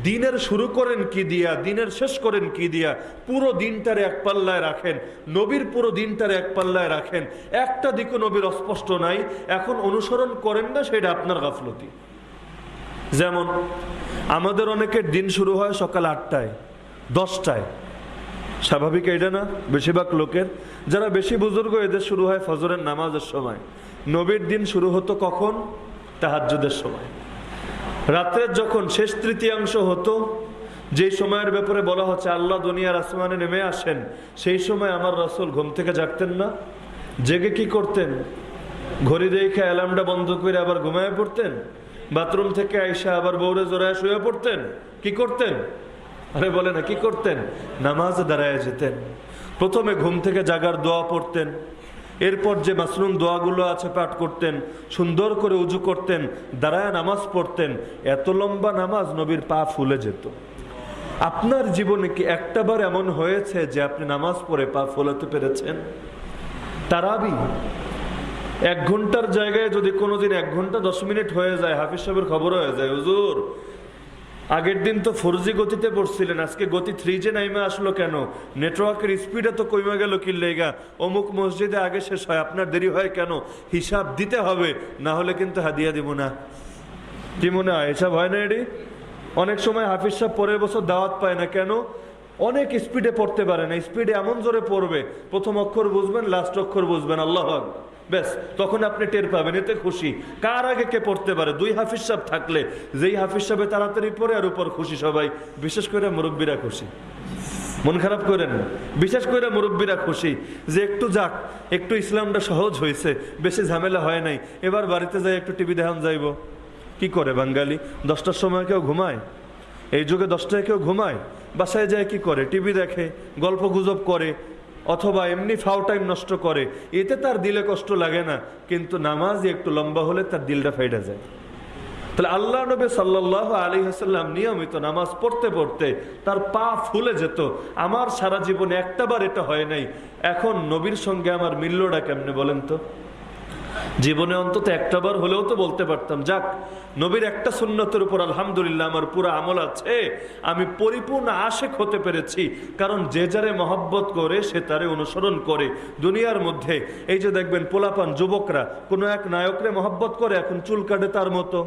দিনের শুরু করেন কি দিয়া, দিনের শেষ করেন কি দিয়া, পুরো দিনটারে এক পাল্লায় রাখেন, নবীর পুরো দিনটারে এক পাল্লায় রাখেন, একটা দিকও নবীর অস্পষ্ট নাই, এখন অনুসরণ করেন না, সেটা আপনার গাফলতি। যেমন আমাদের অনেকের দিন শুরু হয় সকাল 8টায় 10টায়, স্বাভাবিক এটা না? বেশিরভাগ লোকের, যারা বেশি বুজুর্গ এদের শুরু হয় ফজরের নামাজের সময়। নবীর দিন শুরু হতো কখন? তাহাজ্জুদের সময়। রাত্রের যখন শেষ তৃতীয়াংশ হতো, যেই সময়ের ব্যাপারে বলা হচ্ছে আল্লাহ দুনিয়ার আসমানে নেমে আসেন, সেই সময় আমার রাসূল ঘুম থেকে জাগতেন না, জেগে কি করতেন? ঘড়ি দেখে অ্যালার্মটা বন্ধ করে আবার ঘুমায় পড়তেন, বাথরুম থেকে আইসা আবার বউরে জোড়ায় শুয়ে পড়তেন। কি করতেন? আরে বলে না, কি করতেন? নামাজে দাঁড়ায় যেতেন। প্রথমে ঘুম থেকে জাগার দোয়া পড়তেন, এরপর যে মাসনুন দোয়াগুলো আছে পাঠ করতেন, সুন্দর করে উজু করতেন, দাঁড়ায় নামাজ পড়তেন। এত লম্বা নামাজ, নবীর পা ফুলে যেত। আপনার জীবনে কি একটাবার এমন হয়েছে যে আপনি নামাজ পড়ে পা ফোলাতে পেরেছেন? তারাবি 1 ঘন্টার জায়গায় যদি কোনোদিন 1 ঘন্টা 10 মিনিট হয়ে যায়, হাফিজ সাহেবের খবর হয়ে যায়, হুজুর আগের দিন তো 4G গতিতে পড়ছিলেন, আজকে গতি 3G নাইমে আসলো কেন? নেটওয়ার্কের স্পিডে তো কমে গেল কি লেগা? অমুক মসজিদে আগে শেষ হয়, আপনার দেরি হয় কেন? হিসাব দিতে হবে, না হলে কিন্তু হাদিয়া দিব না। কি মনে হয় এসব হয় না? এটি অনেক সময় হাফিজ সাহেব পরের বছর দাওয়াত পায় না কেন? অনেক স্পিডে পড়তে পারে না। স্পিডে এমন জোরে পড়বে, প্রথম অক্ষর বুঝবেন, লাস্ট অক্ষর বুঝবেন, আল্লাহু আকবার, ব্যাস তখন আপনি টের পাবেন। এতে খুশি। কার আগে কে পড়তে পারে? 2 হাফিজ সাহেব থাকলে, যেই হাফিজ সাহেব তাড়াতাড়ি পড়ে আর উপর খুশি সবাই, বিশেষ করে মুরব্বীরা খুশি। মন খারাপ করেন না। বিশেষ করে মুরব্বীরা খুশি যে একটু যাক, একটু ইসলামটা সহজ হয়েছে, বেশি ঝামেলা হয় নাই, এবার বাড়িতে যাই একটু টিভি দেখান যাইব। কি করে বাঙালি? 10টার সময় কেউ ঘুমায়? এই যুগে 10টায় কেউ ঘুমায়? বাসায় যায় কি করে? টিভি দেখে, গল্প গুজব করে, অথবা এমনি ফাও টাইম নষ্ট করে। এতে তার দিলে কষ্ট লাগে না, কিন্তু নামাজ একটু লম্বা হলে তার দিলটা ফাইডা যায়। তাহলে আল্লাহ নবী সাল্লাল্লাহু আলাইহি ওয়াসাল্লাম নিয়মিত নামাজ পড়তে পড়তে তার পা ফুলে যেত। আমার সারা জীবনে একটাবার এটা হয় নাই। এখন নবীর সঙ্গে আমার মিললটা কেমনে বলেন তো? জীবনে অন্তত একটাবার হলেও তো বলতে পারতাম, যাক নবীর একটা সুন্নতের উপর আলহামদুলিল্লাহ আমার পুরো আমল আছে, আমি পরিপূর্ণ আশেক হতে পেরেছি। কারণ যে যারে মহব্বত করে সে তারে অনুসরণ করে। দুনিয়ার মধ্যে এই যে দেখবেন পোলাপান যুবকরা কোনো এক নায়করে মহব্বত করে, এখন চুল কাটে তার মতো,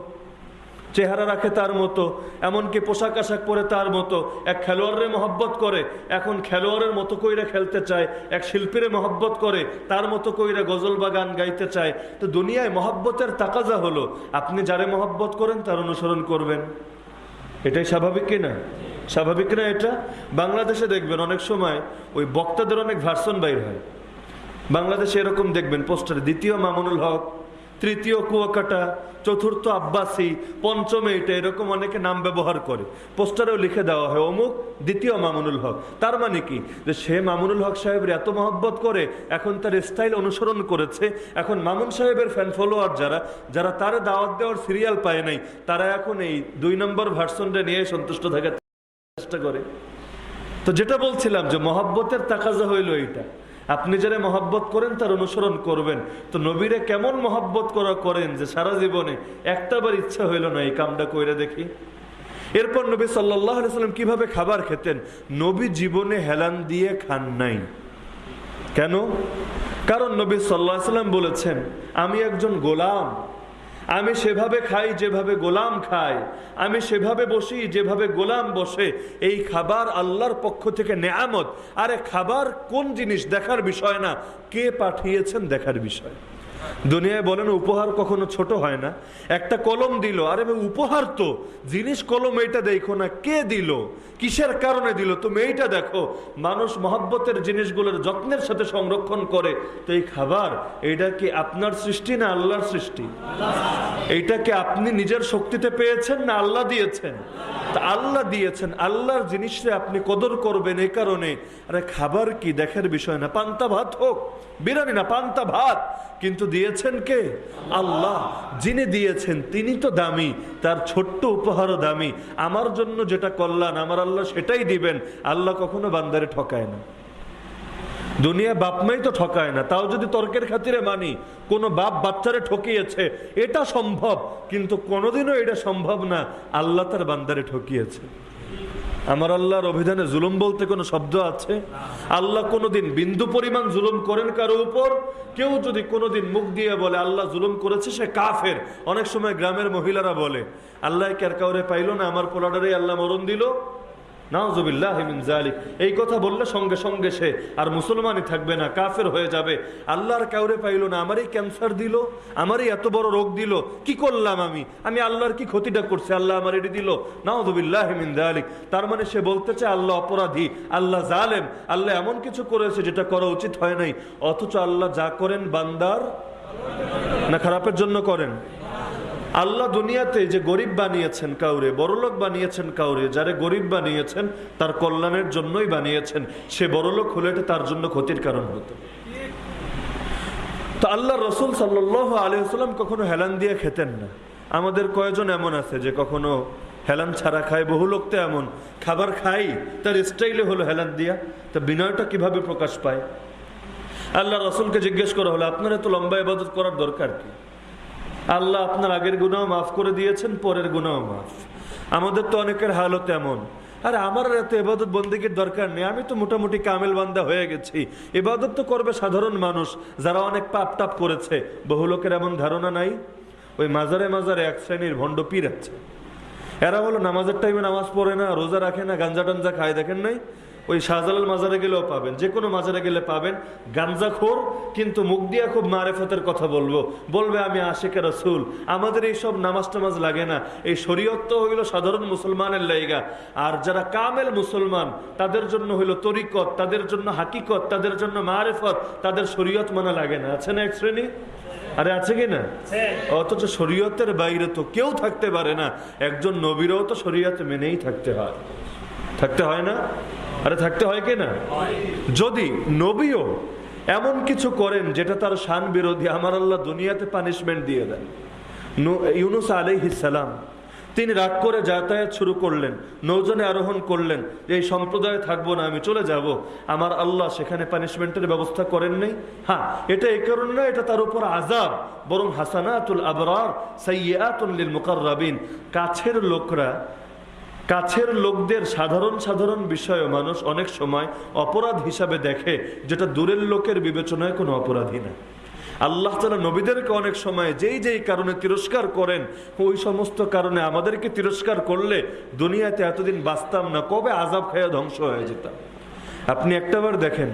চেহারা রাখে তার মতো, এমনকি পোশাক আশাক পরে তার মতো। এক খেলোয়াড়ের মহব্বত করে, এখন খেলোয়াড়ের মতো কইরা খেলতে চায়। এক শিল্পীরে মহব্বত করে, তার মতো কইরা গজল বা গান গাইতে চায়। তো দুনিয়ায় মহব্বতের তাকাজা হলো আপনি যারে মহব্বত করেন তার অনুসরণ করবেন। এটাই স্বাভাবিক কিনা? স্বাভাবিক না এটা? বাংলাদেশে দেখবেন অনেক সময় ওই বক্তাদের অনেক ভার্সন বাইর হয়। বাংলাদেশে এরকম দেখবেন পোস্টারে দ্বিতীয় মামুনুল হক, তৃতীয় কুয়াকাটা, চতুর্থ আব্বাসী, পঞ্চম এইটা, এরকম অনেকে নাম ব্যবহার করে। পোস্টারেও লিখে দেওয়া হয় অমুক দ্বিতীয় মামুনুল হক। তার মানে কি? যে সে মামুনুল হক সাহেবের এত মহব্বত করে, এখন তার স্টাইল অনুসরণ করেছে। এখন মামুন সাহেবের ফ্যান ফলোয়ার যারা যারা তার দাওয়াত দেওয়ার সিরিয়াল পায় নাই, তারা এখন এই 2 নম্বর ভার্সনটা নিয়ে সন্তুষ্ট থাকার চেষ্টা করে। তো যেটা বলছিলাম যে মহব্বতের তাকাজা হইল এইটা, আপনি যারা মহব্বত করেন তার অনুসরণ করবেন। তো নবীরে কেমন মহব্বত করেন যে সারা জীবনে একটাবার ইচ্ছা হইল না এই কামটা কইরা দেখি। এরপর নবী সাল্লাল্লাহু আলাইহি ওয়াসাল্লাম কিভাবে খাবার খেতেন? নবী জীবনে হেলান দিয়ে খান নাই। কেন? কারণ নবী সাল্লাল্লাহু আলাইহি ওয়াসাল্লাম বলেছেন, আমি একজন গোলাম, আমি সেভাবে খাই যেভাবে গোলাম খায়, আমি সেভাবে বসি যেভাবে গোলাম বসে। এই খাবার আল্লাহর পক্ষ থেকে নেয়ামত। আরে খাবার কোন জিনিস দেখার বিষয় না, কে পাঠিয়েছেন দেখার বিষয়। দুনিয়ায় বলেন উপহার কখনো ছোট হয় না। একটা কলম দিল, আরে ভাই উপহার তো জিনিস, কলম এইটা দেখো না কে দিল, কিসের কারণে দিল, তুমি এইটা দেখো। মানুষ মহব্বতের জিনিসগুলোর যত্নের সাথে সংরক্ষণ করে। তো এই খাবার এইটা কি আপনার সৃষ্টি না আল্লাহর সৃষ্টি? এইটা কি আপনি নিজের শক্তিতে পেয়েছেন না আল্লাহ দিয়েছেন? তা আল্লাহ দিয়েছেন, আল্লাহর জিনিসে আপনি কদর করবেন। এই কারণে আরে খাবার কি দেখার বিষয় না, পান্তা ভাত হোক, বিরিয়ানি না পান্তা ভাত, কিন্তু দিয়েছেন কে? আল্লাহ। যিনি দিয়েছেন তিনি তো দামি, তার ছোট্ট উপহারও দামি। আমার জন্য যেটা কল্যাণ আমার আল্লাহ সেটাই দিবেন। আল্লাহ কখনো বান্দারে ঠকায় না। দুনিয়া বাপ মাই তো ঠকায় না, তাও যদি তর্কের খাতিরে মানি কোনো বাপ বাচ্চারে ঠকিয়েছে এটা সম্ভব, কিন্তু কোনোদিনও এটা সম্ভব না আল্লাহ তার বান্দারে ঠকিয়েছে। আমার আল্লাহর অভিধানে জুলুম বলতে কোনো শব্দ আছে? আল্লাহ কোনোদিন বিন্দু পরিমাণ জুলুম করেন কারো উপর? কেউ যদি কোনোদিন মুখ দিয়ে বলে আল্লাহ জুলুম করেছে সে কাফের। অনেক সময় গ্রামের মহিলারা বলে আল্লাহ কার কাউরে পাইল না, আমার পোলাডারে আল্লাহ মরণ দিল, নাউযুবিল্লাহি মিন যালিক। এই কথা বললে সঙ্গে সঙ্গে সে আর মুসলমানই থাকবে না, কাফের হয়ে যাবে। আল্লাহর কাউরে পাইল না, আমারই ক্যান্সার দিল, আমারই এত বড় রোগ দিল, কি করলাম আমি আল্লাহর কি ক্ষতিটা করছি, আল্লাহ আমার এটি দিল, নাউযুবিল্লাহি মিন যালিক। তার মানে সে বলতে চায় আল্লাহ অপরাধী, আল্লাহ জালেম, আল্লাহ এমন কিছু করেছে যেটা করা উচিত হয় নাই। অথচ আল্লাহ যা করেন বান্দার না খারাপের জন্য করেন। আল্লাহ দুনিয়াতে যে গরিব বানিয়েছেন কাউরে, বড়লোক বানিয়েছেন কাউরে, যারে গরিব বানিয়েছেন তার কল্যাণের জন্যই বানিয়েছেন। সে বড়লোক হলে এটা তার জন্য ক্ষতির কারণ হতো। তো আল্লাহ রসুল সাল্লাল্লাহু আলাইহি ওয়াসাল্লাম কখনো হেলান দিয়ে খেতেন না। আমাদের কয়জন এমন আছে যে কখনো হেলান ছাড়া খায়? বহু লোক তো এমন খাবার খাই তার স্টাইলে হলো হেলান দিয়া। তা বিনয়টা কিভাবে প্রকাশ পায়? আল্লাহ রসুলকে জিজ্ঞেস করা হলো আপনার এত লম্বা ইবাদত করার দরকার কি? আল্লাহ আপনার আগের গুনাহ মাফ করে দিয়েছেন, পরের গুনাহ মাফ। আমাদের তো অনেকের হালত এমন, আরে আমার এত ইবাদত বন্দেগীর দরকার নেই, আমি তো মোটামুটি কামেল বান্দা হয়ে গেছি। ইবাদত তো করবে সাধারণ মানুষ যারা অনেক পাপ টাপ করেছে। বহু লোকের এমন ধারণা নাই। ওই মাজারে মাজারে এক শ্রেণীর ভণ্ড পীর আছে, এরা হলো নামাজের টাইমে নামাজ পড়ে না, রোজা রাখে না, গাঞ্জা টাঞ্জা খায়, দেখেন নাই? ওই শাহজালাল মাজারে গেলেও পাবেন, যে কোনো মাজারে গেলে পাবেন গাঞ্জাখোর, কিন্তু মুখ দিয়া খুব মারেফতের কথা বলবে আমি আশিক রাসূল। আমাদের এইসব নামাজ টামাজ লাগে না, এই শরীয়ত তো হইল সাধারণ মুসলমানের লাইগা। আর যারা কামেল মুসলমান তাদের জন্য হইল তরিকত, তাদের জন্য হাকিকত, তাদের জন্য মারেফত, তাদের শরীয়ত মানা লাগে না। আছে না এক শ্রেণী? আরে আছে কি না? অথচ শরীয়তের বাইরে তো কেউ থাকতে পারে না। একজন নবীরও তো শরীয়ত মেনেই থাকতে হয় না? আরে থাকতে হয় কি না? যদি নবীও এমন কিছু করেন যেটা তার শান বিরোধী, আমার আল্লাহ দুনিয়াতে পানিশমেন্ট দিয়ে দেন। ইউনূস আলাইহিস সালাম তিনি রাগ করে যাতায়াত শুরু করলেন, নৌজনে আরোহণ করলেন যে এই সম্প্রদায়ে থাকবো না, আমি চলে যাব। আমার আল্লাহ সেখানে পানিশমেন্টের ব্যবস্থা করেন নাই। হ্যাঁ, এটা এই কারণে না এটা তার উপর আযাব, বরং হাসানাতুল আবরার সাইয়্যাতুন লিল মুকাররাবিন। কাছের লোকদের সাধারণ বিষয়ে মানুষ অনেক সময় অপরাধ হিসাবে দেখে, যেটা দূরের লোকের বিবেচনায় কোনো অপরাধী না। আল্লাহ তাআলা নবীদেরকে অনেক সময় যেই কারণে তিরস্কার করেন, ওই সমস্ত কারণে আমাদেরকে তিরস্কার করলে দুনিয়াতে এতদিন বাঁচতাম না, কবে আযাব খাইয়া ধ্বংস হয়ে যেতাম। আপনি একটাবার দেখেন,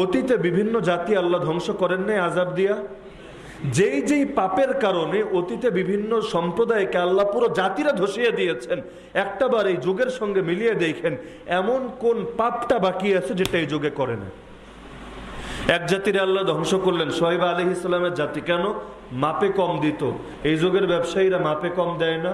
অতীতে বিভিন্ন জাতি আল্লাহ ধ্বংস করেন নাই আযাব দিয়া। যেই পাপের কারণে অতীতে বিভিন্ন সম্প্রদায়কে আল্লাহ পুরো জাতিরা ধসিয়ে দিয়েছেন, একটাবার এই যুগের সঙ্গে মিলিয়ে দেখেন এমন কোন পাপটা বাকি আছে যেটা এই যুগে করে না। এক জাতির আল্লাহ ধ্বংস করলেন, শুআয়ব আলাইহিস সালামের জাতি। কেন? মাপে কম দিত। এই যুগের ব্যবসায়ীরা মাপে কম দেয় না?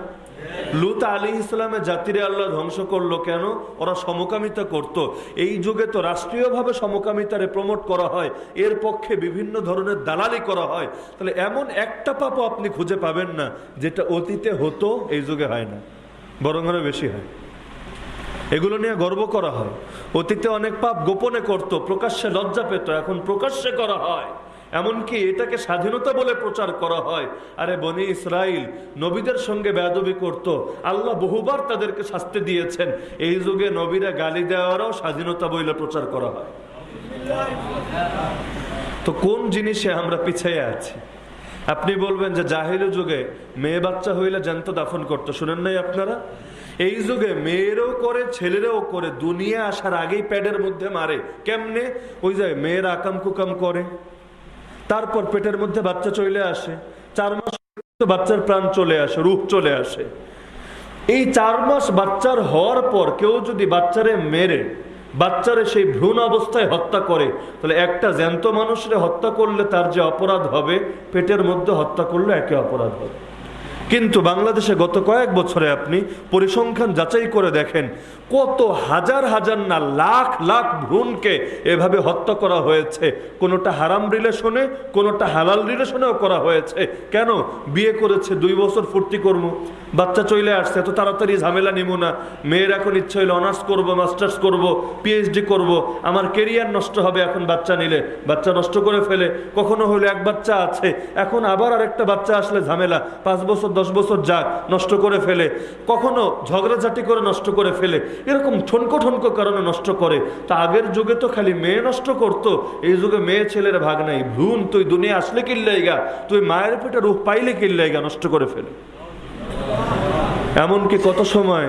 লূত আলাইহিস সালামের জাতিরে আল্লাহ ধ্বংস করলো কেন? ওরা সমকামিতা করত। এই যুগে তো রাষ্ট্রীয়ভাবে সমকামিতারে প্রমোট করা হয়, এর পক্ষে বিভিন্ন ধরনের দালালি করা হয়। তাহলে এমন একটা পাপও আপনি খুঁজে পাবেন না যেটা অতীতে হতো এই যুগে হয় না, বরং আরো বেশি হয়। এগুলো নিয়ে গর্ব করা হয়। অতীতে অনেক পাপ গোপনে করত, প্রকাশ্যে লজ্জা পেত, এখন প্রকাশ্যে করা হয়। এমনকি এটাকে স্বাধীনতা বলে প্রচার করা হয়। আরে বনি ইসরাইল নবীদের সঙ্গে বেয়াদবি করত, আল্লাহ বহুবার তাদেরকে শাস্তি দিয়েছেন। এই যুগে নবীরা গালি দেওয়ারও স্বাধীনতা বলে প্রচার করা হয়। তো কোন জিনিসে আমরা পিছিয়ে আছি? আপনি বলবেন যে জাহিলি যুগে মেয়ে বাচ্চা হইলে জ্যান্ত দাফন করতো, শুনেন নাই আপনারা? এই যুগে মেয়েরাও করে ছেলেরাও করে, দুনিয়া আসার আগেই প্যাডের মধ্যে মারে। কেমনে? ওই যায় মেয়েরা আকাম কুকাম করে, তারপর পেটের মধ্যে বাচ্চা চলে আসে, 4 মাস বাচ্চার প্রাণ চলে আসে, রূহ চলে আসে। এই 4 মাস বাচ্চার হওয়ার পর কেউ যদি বাচ্চারে মেরে বাচ্চারে সেই ভ্রূণ অবস্থায় হত্যা করে, তাহলে একটা জ্যান্ত মানুষরে হত্যা করলে তার যে অপরাধ হবে, পেটের মধ্যে হত্যা করলে একই অপরাধ হবে। কিন্তু বাংলাদেশে গত কয়েক বছরে আপনি পরিসংখ্যান যাচাই করে দেখেন, কত হাজার না লাখ লাখ ভ্রূণকে এভাবে হত্যা করা হয়েছে। কোনোটা হারাম রিলেশনে, কোনোটা হালাল রিলেশনেও করা হয়েছে। কেন? বিয়ে করেছে, 2 বছর ফুর্তি করবো, বাচ্চা চলে আসছে, এত তাড়াতাড়ি ঝামেলা নিব না। মেয়ের এখন ইচ্ছা হইলে অনার্স করবো, মাস্টার্স করবো, পিএইচডি করব, আমার কেরিয়ার নষ্ট হবে এখন বাচ্চা নিলে। বাচ্চা নষ্ট করে ফেলে। কখনো হলো এক বাচ্চা আছে, এখন আবার আরেকটা বাচ্চা আসলে ঝামেলা, 5 বছর 10 বছর যাক, নষ্ট করে ফেলে। কখনো ঝগড়াঝাটি করে নষ্ট করে ফেলে। এরকম ঠনকো কারণে নষ্ট করে। তা আগের যুগে তো খালি মেয়ে নষ্ট করতো, এই যুগে মেয়ে ছেলের ভাগ নাই। ভ্রূণ তুই দুনিয়া আসলে কিল্লাইগা, তুই মায়ের পেটে রূহ পাইলে কিল্লাইগা, নষ্ট করে ফেলে। এমনকি কত সময়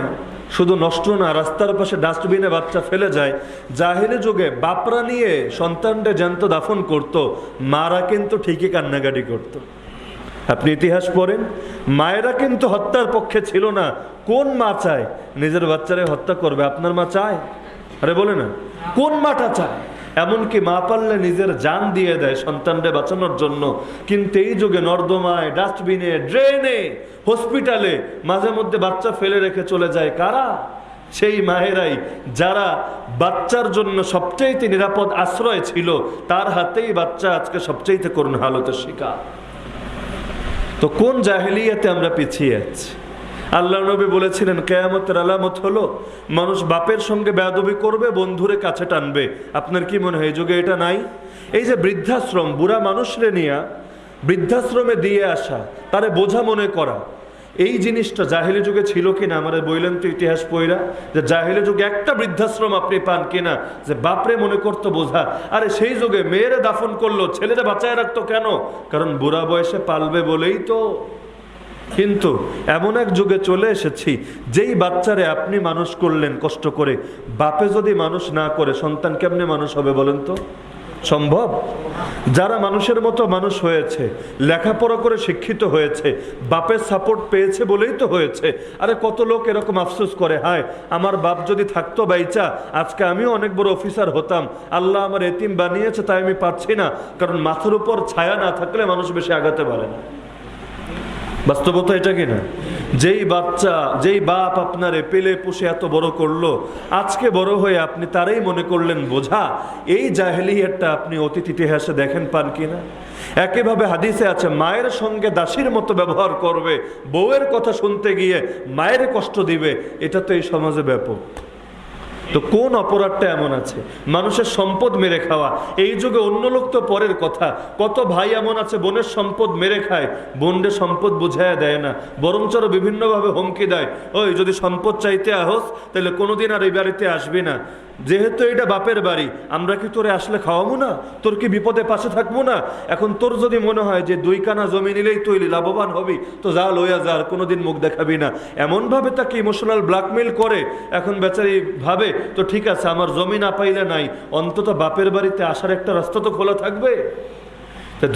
শুধু নষ্ট না, রাস্তার পাশে ডাস্টবিনে বাচ্চা ফেলে যায়। জাহিলি যুগে বাপরা নিয়ে সন্তানটা জ্যান্ত দাফন করত, মারা কিন্তু ঠিকই কান্নাকাটি করত। আপনি ইতিহাস পড়েন, মায়েরা কিন্তু হত্যার পক্ষে ছিল না। কোন মা চায় নিজের বাচ্চারে হত্যা করবে? আপনার মা চায়? আরে বলে না, কোন মাটা চায়? এমনকি মা পারলে নিজের জান দিয়ে দেয় সন্তানকে বাঁচানোর জন্য। কিন্তু এই যুগে নর্দমায়, ডাস্টবিনে, ড্রেনে, হসপিটালে মাঝে মধ্যে বাচ্চা ফেলে রেখে চলে যায় কারা? সেই মায়েরাই যারা বাচ্চার জন্য সবচাইতে নিরাপদ আশ্রয় ছিল, তার হাতেই বাচ্চা আজকে সবচাইতে করুণ হালতের শিকার। তো কোন জাহেলিয়াতে আমরা পিছিয়ে আছি? আল্লাহ নবী বলেছিলেন কিয়ামতের আলামত হলো মানুষ বাপের সঙ্গে বেয়াদবি করবে, বন্ধুরে কাছে টানবে। আপনার কি মনে হয় এই যুগে এটা নাই? এই যে বৃদ্ধাশ্রম, বুড়া মানুষরে নিয়ে বৃদ্ধাশ্রমে দিয়ে আসা, তারে বোঝা মনে করা, এই জিনিসটা জাহেলি যুগে ছিল কিনা? আমাদের বললেন তো ইতিহাস পড়া যে জাহেলি যুগে একটা বৃদ্ধাশ্রম আপনি পান কিনা যে বাপরে মনে করতো বোঝা। আরে সেই যুগে মেয়েরে দাফন করলো, ছেলেরা বাঁচায় রাখতো কেন? কারণ বুড়া বয়সে পালবে বলেই তো। কিন্তু এমন এক যুগে চলে এসেছি, যেই বাচ্চারে আপনি মানুষ করলেন কষ্ট করে, বাপে যদি মানুষ না করে সন্তান কেমনে মানুষ হবে বলেন তো? সম্ভব? যারা মানুষের মতো মানুষ হয়েছে, লেখাপড়া করে শিক্ষিত হয়েছে, বাপের সাপোর্ট পেয়েছে বলেই তো হয়েছে। আরে কত লোক এরকম আফসোস করে, হায় আমার বাপ যদি থাকতো বাইচা, আজকে আমিও অনেক বড় অফিসার হতাম, আল্লাহ আমার এতিম বানিয়েছে তাই আমি পারছি না। কারণ মাথার উপর ছায়া না থাকলে মানুষ বেশি আগাতে পারে না। বাস্তবতা এটা কিনা? যেই বাচ্চা, যেই বাপ আপনারে পেলে পুষে এত বড় করলো, আজকে বড় হয়ে আপনি তারাই মনে করলেন বোঝা। এই জাহেলিয়াতটা আপনি অতীত ইতিহাসে দেখেন পান কিনা? একইভাবে হাদিসে আছে, মায়ের সঙ্গে দাসীর মতো ব্যবহার করবে, বউয়ের কথা শুনতে গিয়ে মায়ের কষ্ট দিবে। এটা তো এই সমাজে ব্যাপক। তো কোন অপরাধটা এমন আছে? মানুষের সম্পদ মেরে খাওয়া। এই যুগে অন্য লোক তো পরের কথা। কত ভাই এমন আছে বোনের সম্পদ মেরে খায়, বোনদের সম্পদ বুঝাইয়া দেয় না, বরঞ্চ বিভিন্নভাবে হুমকি দেয়, ওই যদি সম্পদ চাইতে আহস তাহলে কোনোদিন আর এই বাড়িতে আসবি না। যেহেতু এটা বাপের বাড়ি, আমরা কি তোরে আসলে খাওয়াবো না? তোর কি বিপদে পাশে থাকবো না? এখন তোর যদি মনে হয় যে 2 কানা জমি নিলেই তুই লাভবান হবি, তো যা লইয়া যা, আর কোনোদিন মুখ দেখাবি না। এমনভাবে তাকে ইমোশনাল ব্ল্যাকমেইল করে। এখন বেচারি ভাবে তো ঠিক আছে, আমার জমি না পাইলে নাই, অন্তত বাপের বাড়িতে আসার একটা রাস্তা তো খোলা থাকবে।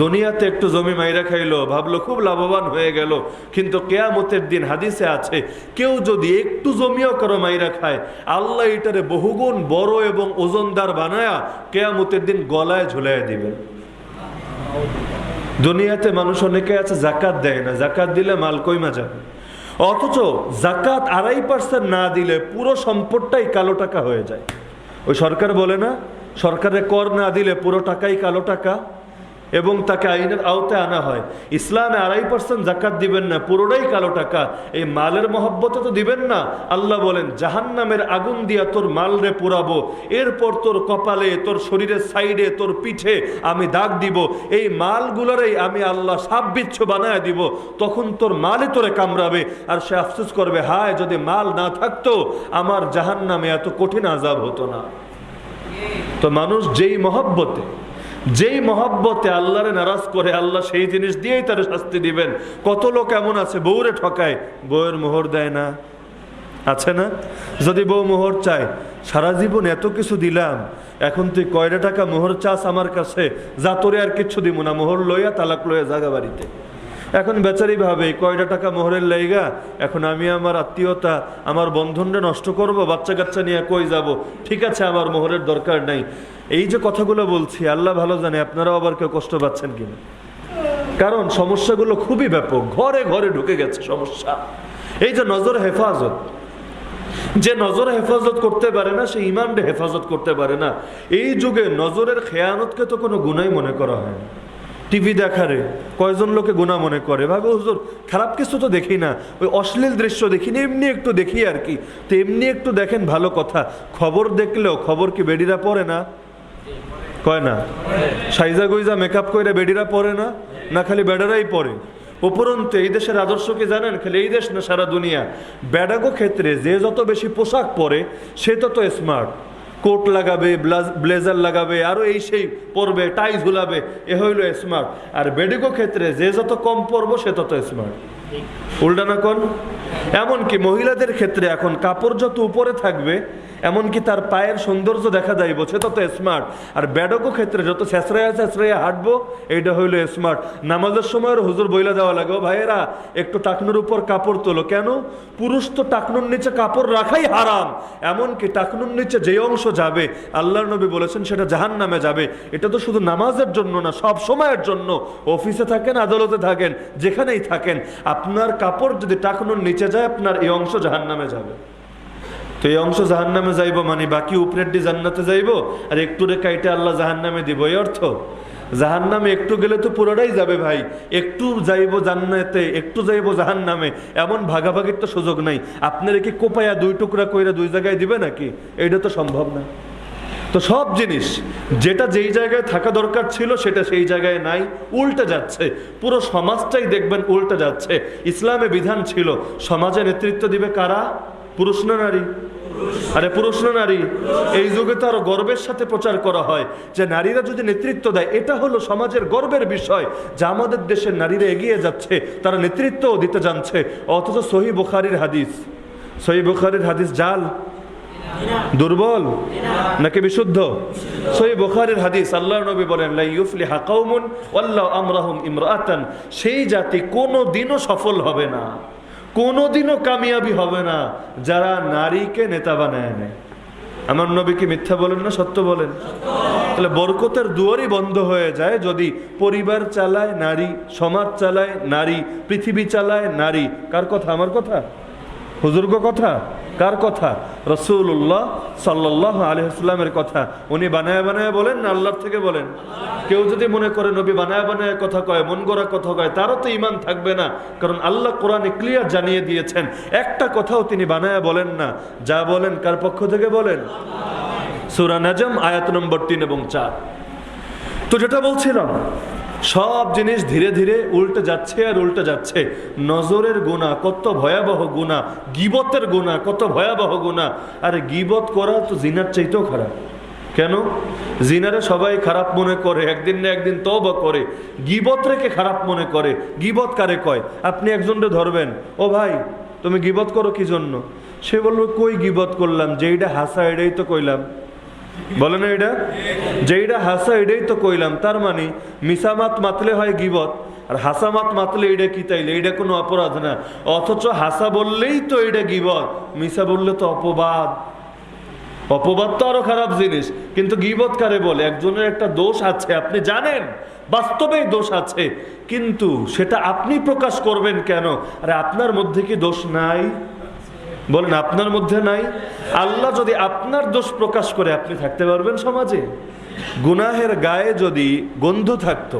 দুনিয়াতে একটু জমি মাইরা খাইলো, ভাবলো খুব লাভবান হয়ে গেল, কিন্তু কেয়ামতের দিন হাদিসে আছে, কেউ যদি একটু জমিও কারো মাইরা খায়, আল্লাহ এটারে বহুগুণ বড় এবং ওজনদার বানায়া কেয়ামতের দিন গলায় ঝুলাইয়া দিবেন। দুনিয়াতে মানুষ অনেকে আছে জাকাত দেয় না, জাকাত দিলে মাল কইমা যাবে। অথচ জাকাত 2.5% না দিলে পুরো সম্পদটাই কালো টাকা হয়ে যায়। ওই সরকার বলে না, সরকারের কর না দিলে পুরো টাকাই কালো টাকা, এবং তাকে আইনের আওতায় আনা হয়। ইসলামে 2.5% জাকাত দিবেন না, পুরোটাই কালো টাকা। এই মালের মহব্বতে তো দিবেন না। আল্লাহ বলেন, জাহান্নামের আগুন দিয়া তোর মাল রে পুরাবো, এরপর তোর কপালে, তোর শরীরের সাইডে, তোর পিঠে আমি দাগ দিব। এই মালগুলোরই আমি আল্লাহ সাপ বিচ্ছু বানায় দিব। তখন তোর মালে তোরে কামড়াবে, আর সে আফসোস করবে, হায় যদি মাল না থাকতো আমার জাহান্নামে এত কঠিন আযাব হতো না। তো মানুষ যেই মহব্বতে আল্লাহরে নারাজ করে, আল্লাহ সেই জিনিস দিয়েই তার শাস্তি দিবেন। কত লোক এমন আছে বউরে ঠকায়, বউয়ের মোহর দেয় না, আছে না? যদি বউ মোহর চায়, সারা জীবন এত কিছু দিলাম, এখন তুই কয়টা টাকা মোহর চাস আমার কাছে, যা তোরে আর কিচ্ছু দিব না, মোহর লইয়া তালাক লইয়া জাগা বাড়িতে। এখন বেচারি ভাবে কয়টা টাকা মোহরের লাইগা এখন আমি আমার আত্মীয়তা, আমার বন্ধনটা নষ্ট করব, বাচ্চা কাচ্চা নিয়ে কই যাব? ঠিক আছে, আমার মোহরের দরকার নাই। এই যে কথাগুলো বলছি, আল্লাহ ভালো জানে আপনারাও আবার কেউ কষ্ট পাচ্ছেন কিনা। কারণ সমস্যাগুলো খুবই ব্যাপক, ঘরে ঘরে ঢুকে গেছে সমস্যা। এই যে নজর হেফাজত, যে নজর হেফাজত করতে পারে না সে ইমানকে হেফাজত করতে পারে না। এই যুগে নজরের খেয়ানতকে তো কোনো গুনাই মনে করা হয় না। টিভি দেখারে কয়জন লোকে গুনাহ মনে করে, ভাবে হুজুর খারাপ কিছু তো দেখি না, ওই অশ্লীল দৃশ্য দেখি না, এমনি একটু দেখি আর কি। তো এমনি একটু দেখেন ভালো কথা, খবর দেখলেও খবর কি বেডিরা পড়ে না? কয় না? সাইজা গুইজা মেকআপ কইরা বেডিরা পড়ে না? না খালি বেডারাই পড়ে? উপরন্তু এই দেশের আদর্শ কি জানেন? খালি এই দেশ না, সারা দুনিয়া। বেডাগো ক্ষেত্রে যে যত বেশি পোশাক পরে সে তত স্মার্ট। কোট লাগাবে, ব্লেজার লাগাবে, আরো এই সেই পরবে, টাই ঝুলাবে, এ হইল স্মার্ট। আর বেডিগো ক্ষেত্রে যে যত কম পরবো সে তত স্মার্ট। উল্টা না কোন? এমনকি মহিলাদের ক্ষেত্রে এখন কাপড় যত উপরে থাকবে, এমনকি তার পায়ের সৌন্দর্য দেখা যাইব, সে তত স্মার্ট। আর বেডকো ক্ষেত্রে যত ছেঁচড়াইয়া হাঁটবো, এইটা হইল স্মার্ট। নামাজের সময় হুজুর বইলা দেওয়া লাগে, ও ভাইয়েরা একটু টাকনুর উপর কাপড় তোলো। কেন? পুরুষ তো টাকনুর নিচে কাপড় রাখাই হারাম। এমনকি টাকনুর নিচে যে অংশ যাবে, আল্লাহর নবী বলেছেন সেটা জাহান্নামে যাবে। এটা তো শুধু নামাজের জন্য না, সব সময়ের জন্য। অফিসে থাকেন, আদালতে থাকেন, যেখানেই থাকেন, আপনার কাপড় যদি টাকনুর নিচে যায়, আপনার এই অংশ জাহান্নামে যাবে। তো এই অংশ জাহান্নামে যাইব মানে বাকি উপরের ডি জান্নাতে যাইব, আর একটু রে কাইটে আল্লাহ জাহান্নামে দিব, এই অর্থ? জাহান্নামে একটু গেলে তো পুরোটাই যাবে ভাই। একটু যাইব জান্নাতে, একটু যাইব জাহান্নামে, এমন ভাগাভাগির তো সুযোগ নাই। আপনার কি কোপায়া 2 টুকরা কইরা 2 জায়গায় দিবে নাকি? এইটা তো সম্ভব না। তো সব জিনিস যেটা যেই জায়গায় থাকা দরকার ছিল সেটা সেই জায়গায় নাই, উল্টে যাচ্ছে। পুরো সমাজটাই দেখবেন উল্টে যাচ্ছে। ইসলামে বিধান ছিল সমাজে নেতৃত্ব দিবে কারা? পুরুষ না নারী? আরে পুরুষ না নারী? এই যুগে তো আরো গর্বের সাথে প্রচার করা হয় যে নারীরা যদি নেতৃত্ব দেয়, এটা হলো সমাজের গর্বের বিষয় যে আমাদের দেশের নারীরা এগিয়ে যাচ্ছে, তারা নেতৃত্বও দিতে জানছে। অথচ সহিহ বুখারীর হাদিস, সহিহ বুখারীর হাদিস জাল, দুর্বল নাকি বিশুদ্ধ? সহিহ বুখারীর হাদিস, আল্লাহর নবী বলেন লা ইউফলিহা কওমুন ওয়াল্লাহু আমরাহুম ইমরাআতান, সেই জাতি কোনোদিনও সফল হবে না, কোনোদিনও কামিয়াবি হবে না যারা নারীকে নেতা বানায় নেয়। আমার নবী কি মিথ্যা বলেন না সত্য বলেন? তাহলে বরকতের দুয়ারই বন্ধ হয়ে যায় যদি পরিবার চালায় নারী, সমাজ চালায় নারী, পৃথিবী চালায় নারী। কার কথা? আমার কথা? হুজুরগ কথা? কার কথা? রাসূলুল্লাহ সাল্লাল্লাহু আলাইহি ওয়াসাল্লামের কথা। উনি বানায় বানায় বলেন না আল্লাহর থেকে বলেন? কেউ যদি মনে করে নবী বানায় বানায় কথা কয়, মন গড়া কথা কয়, তারও তো ঈমান থাকবে না। কারণ আল্লাহ কোরআনে ক্লিয়ার জানিয়ে দিয়েছেন একটা কথাও তিনি বানায় বলেন না, যা বলেন কার পক্ষ থেকে বলেন? সূরা নাজম আয়াত নম্বর 3 এবং 4। তো যেটা বলছিলাম, সব জিনিস ধীরে ধীরে উল্টে যাচ্ছে আর উল্টে যাচ্ছে। নজরের গুনাহ কত ভয়াবহ গুনাহ, গীবতের গুনাহ কত ভয়াবহ গুনাহ। আর গীবত করা তো জিনার চাইতেও খারাপ। কেন? জিনারে সবাই খারাপ মনে করে, একদিন না একদিন তওবা করে। গীবত রেখে খারাপ মনে করে। গীবত কারে কয়? আপনি একজনকে ধরবেন, ও ভাই তুমি গীবত করো কি জন্য? সে বলল কই গীবত করলাম, যেইটা হাসা এটাই তো কইলাম। বলে না এটা? যেইটা হাসা এটাই তো কইলাম। তার মানে মিসামাত মাতলে হয় গীবত, আর হাসামাত মাতলে এটা কি তাইলে? এটা কোনো অপরাধ না। অথচ হাসা বললেই তো এটা গীবত, মিসা বললে তো অপবাদ। অপবাদ তো আরো খারাপ জিনিস। কিন্তু গীবত কারে বলে? একজনের একটা দোষ আছে, আপনি জানেন বাস্তবেই দোষ আছে, কিন্তু সেটা আপনি প্রকাশ করবেন কেন? আরে আপনার মধ্যে কি দোষ নাই? বলেন আপনার মধ্যে নাই? আল্লাহ যদি আপনার দোষ প্রকাশ করে, আপনি থাকতে পারবেন সমাজে? গুনাহের গায়ে যদি গন্ধ থাকতো,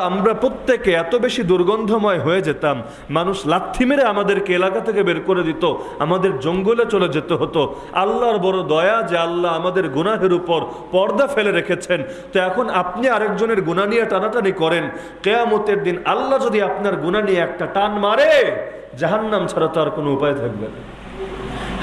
আমরা প্রত্যেকে এত বেশি দুর্গন্ধময় হয়ে যেতাম, মানুষ লাথি মেরে আমাদেরকে এলাকা থেকে বের করে দিত, আমাদের জঙ্গলে চলে যেতে হতো। আল্লাহর বড় দয়া যে আল্লাহ আমাদের গুনাহের উপর পর্দা ফেলে রেখেছেন। তো এখন আপনি আরেকজনের গুনাহ নিয়ে টানাটানি করেন, কিয়ামতের দিন আল্লাহ যদি আপনার গুনাহ নিয়ে একটা টান মারে, জাহান্নাম ছাড়া তো আর কোনো উপায় থাকবে না।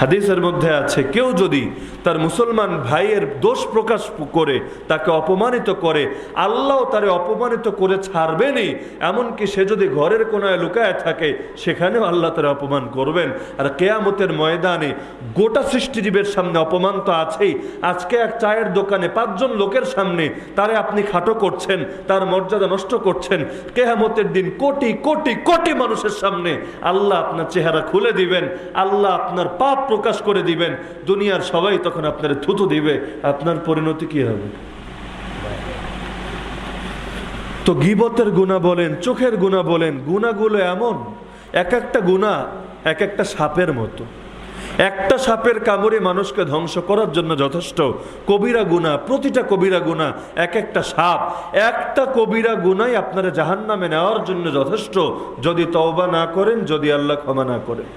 হাদিসের মধ্যে আছে, কেউ যদি তার মুসলমান ভাইয়ের দোষ প্রকাশ করে তাকে অপমানিত করে, আল্লাহ তারে অপমানিত করে ছাড়বেনই। এমনকি সে যদি ঘরের কোনায় লুকায় থাকে, সেখানেও আল্লাহ তারে অপমান করবেন। আর কিয়ামতের ময়দানে গোটা সৃষ্টিজীবের সামনে অপমান তো আছেই। আজকে এক চায়ের দোকানে 5 জন লোকের সামনে তারে আপনি খাটো করছেন, তার মর্যাদা নষ্ট করছেন। কিয়ামতের দিন কোটি কোটি কোটি মানুষের সামনে আল্লাহ আপনার চেহারা খুলে দিবেন, আল্লাহ আপনার পাপ প্রকাশ করে দিবেন। দুনিয়ার সবাই তখন আপনার থুতু দিবে। আপনার পরিণতি কি হবে? তো গীবতের গুনাহ বলেন, চোখের গুনাহ বলেন, গুনাহগুলো এমন, এক একটা গুনাহ এক একটা সাপের মতো। একটা সাপের কামড়ে মানুষকে ধ্বংস করার জন্য যথেষ্ট। কবিরা গুনাহ, প্রতিটা কবিরা গুনাহ এক একটা সাপ। একটা কবিরা গুনাহই আপনারা জাহান্নামে নেওয়ার জন্য যথেষ্ট, যদি তওবা না করেন, যদি আল্লাহ ক্ষমা না করেন।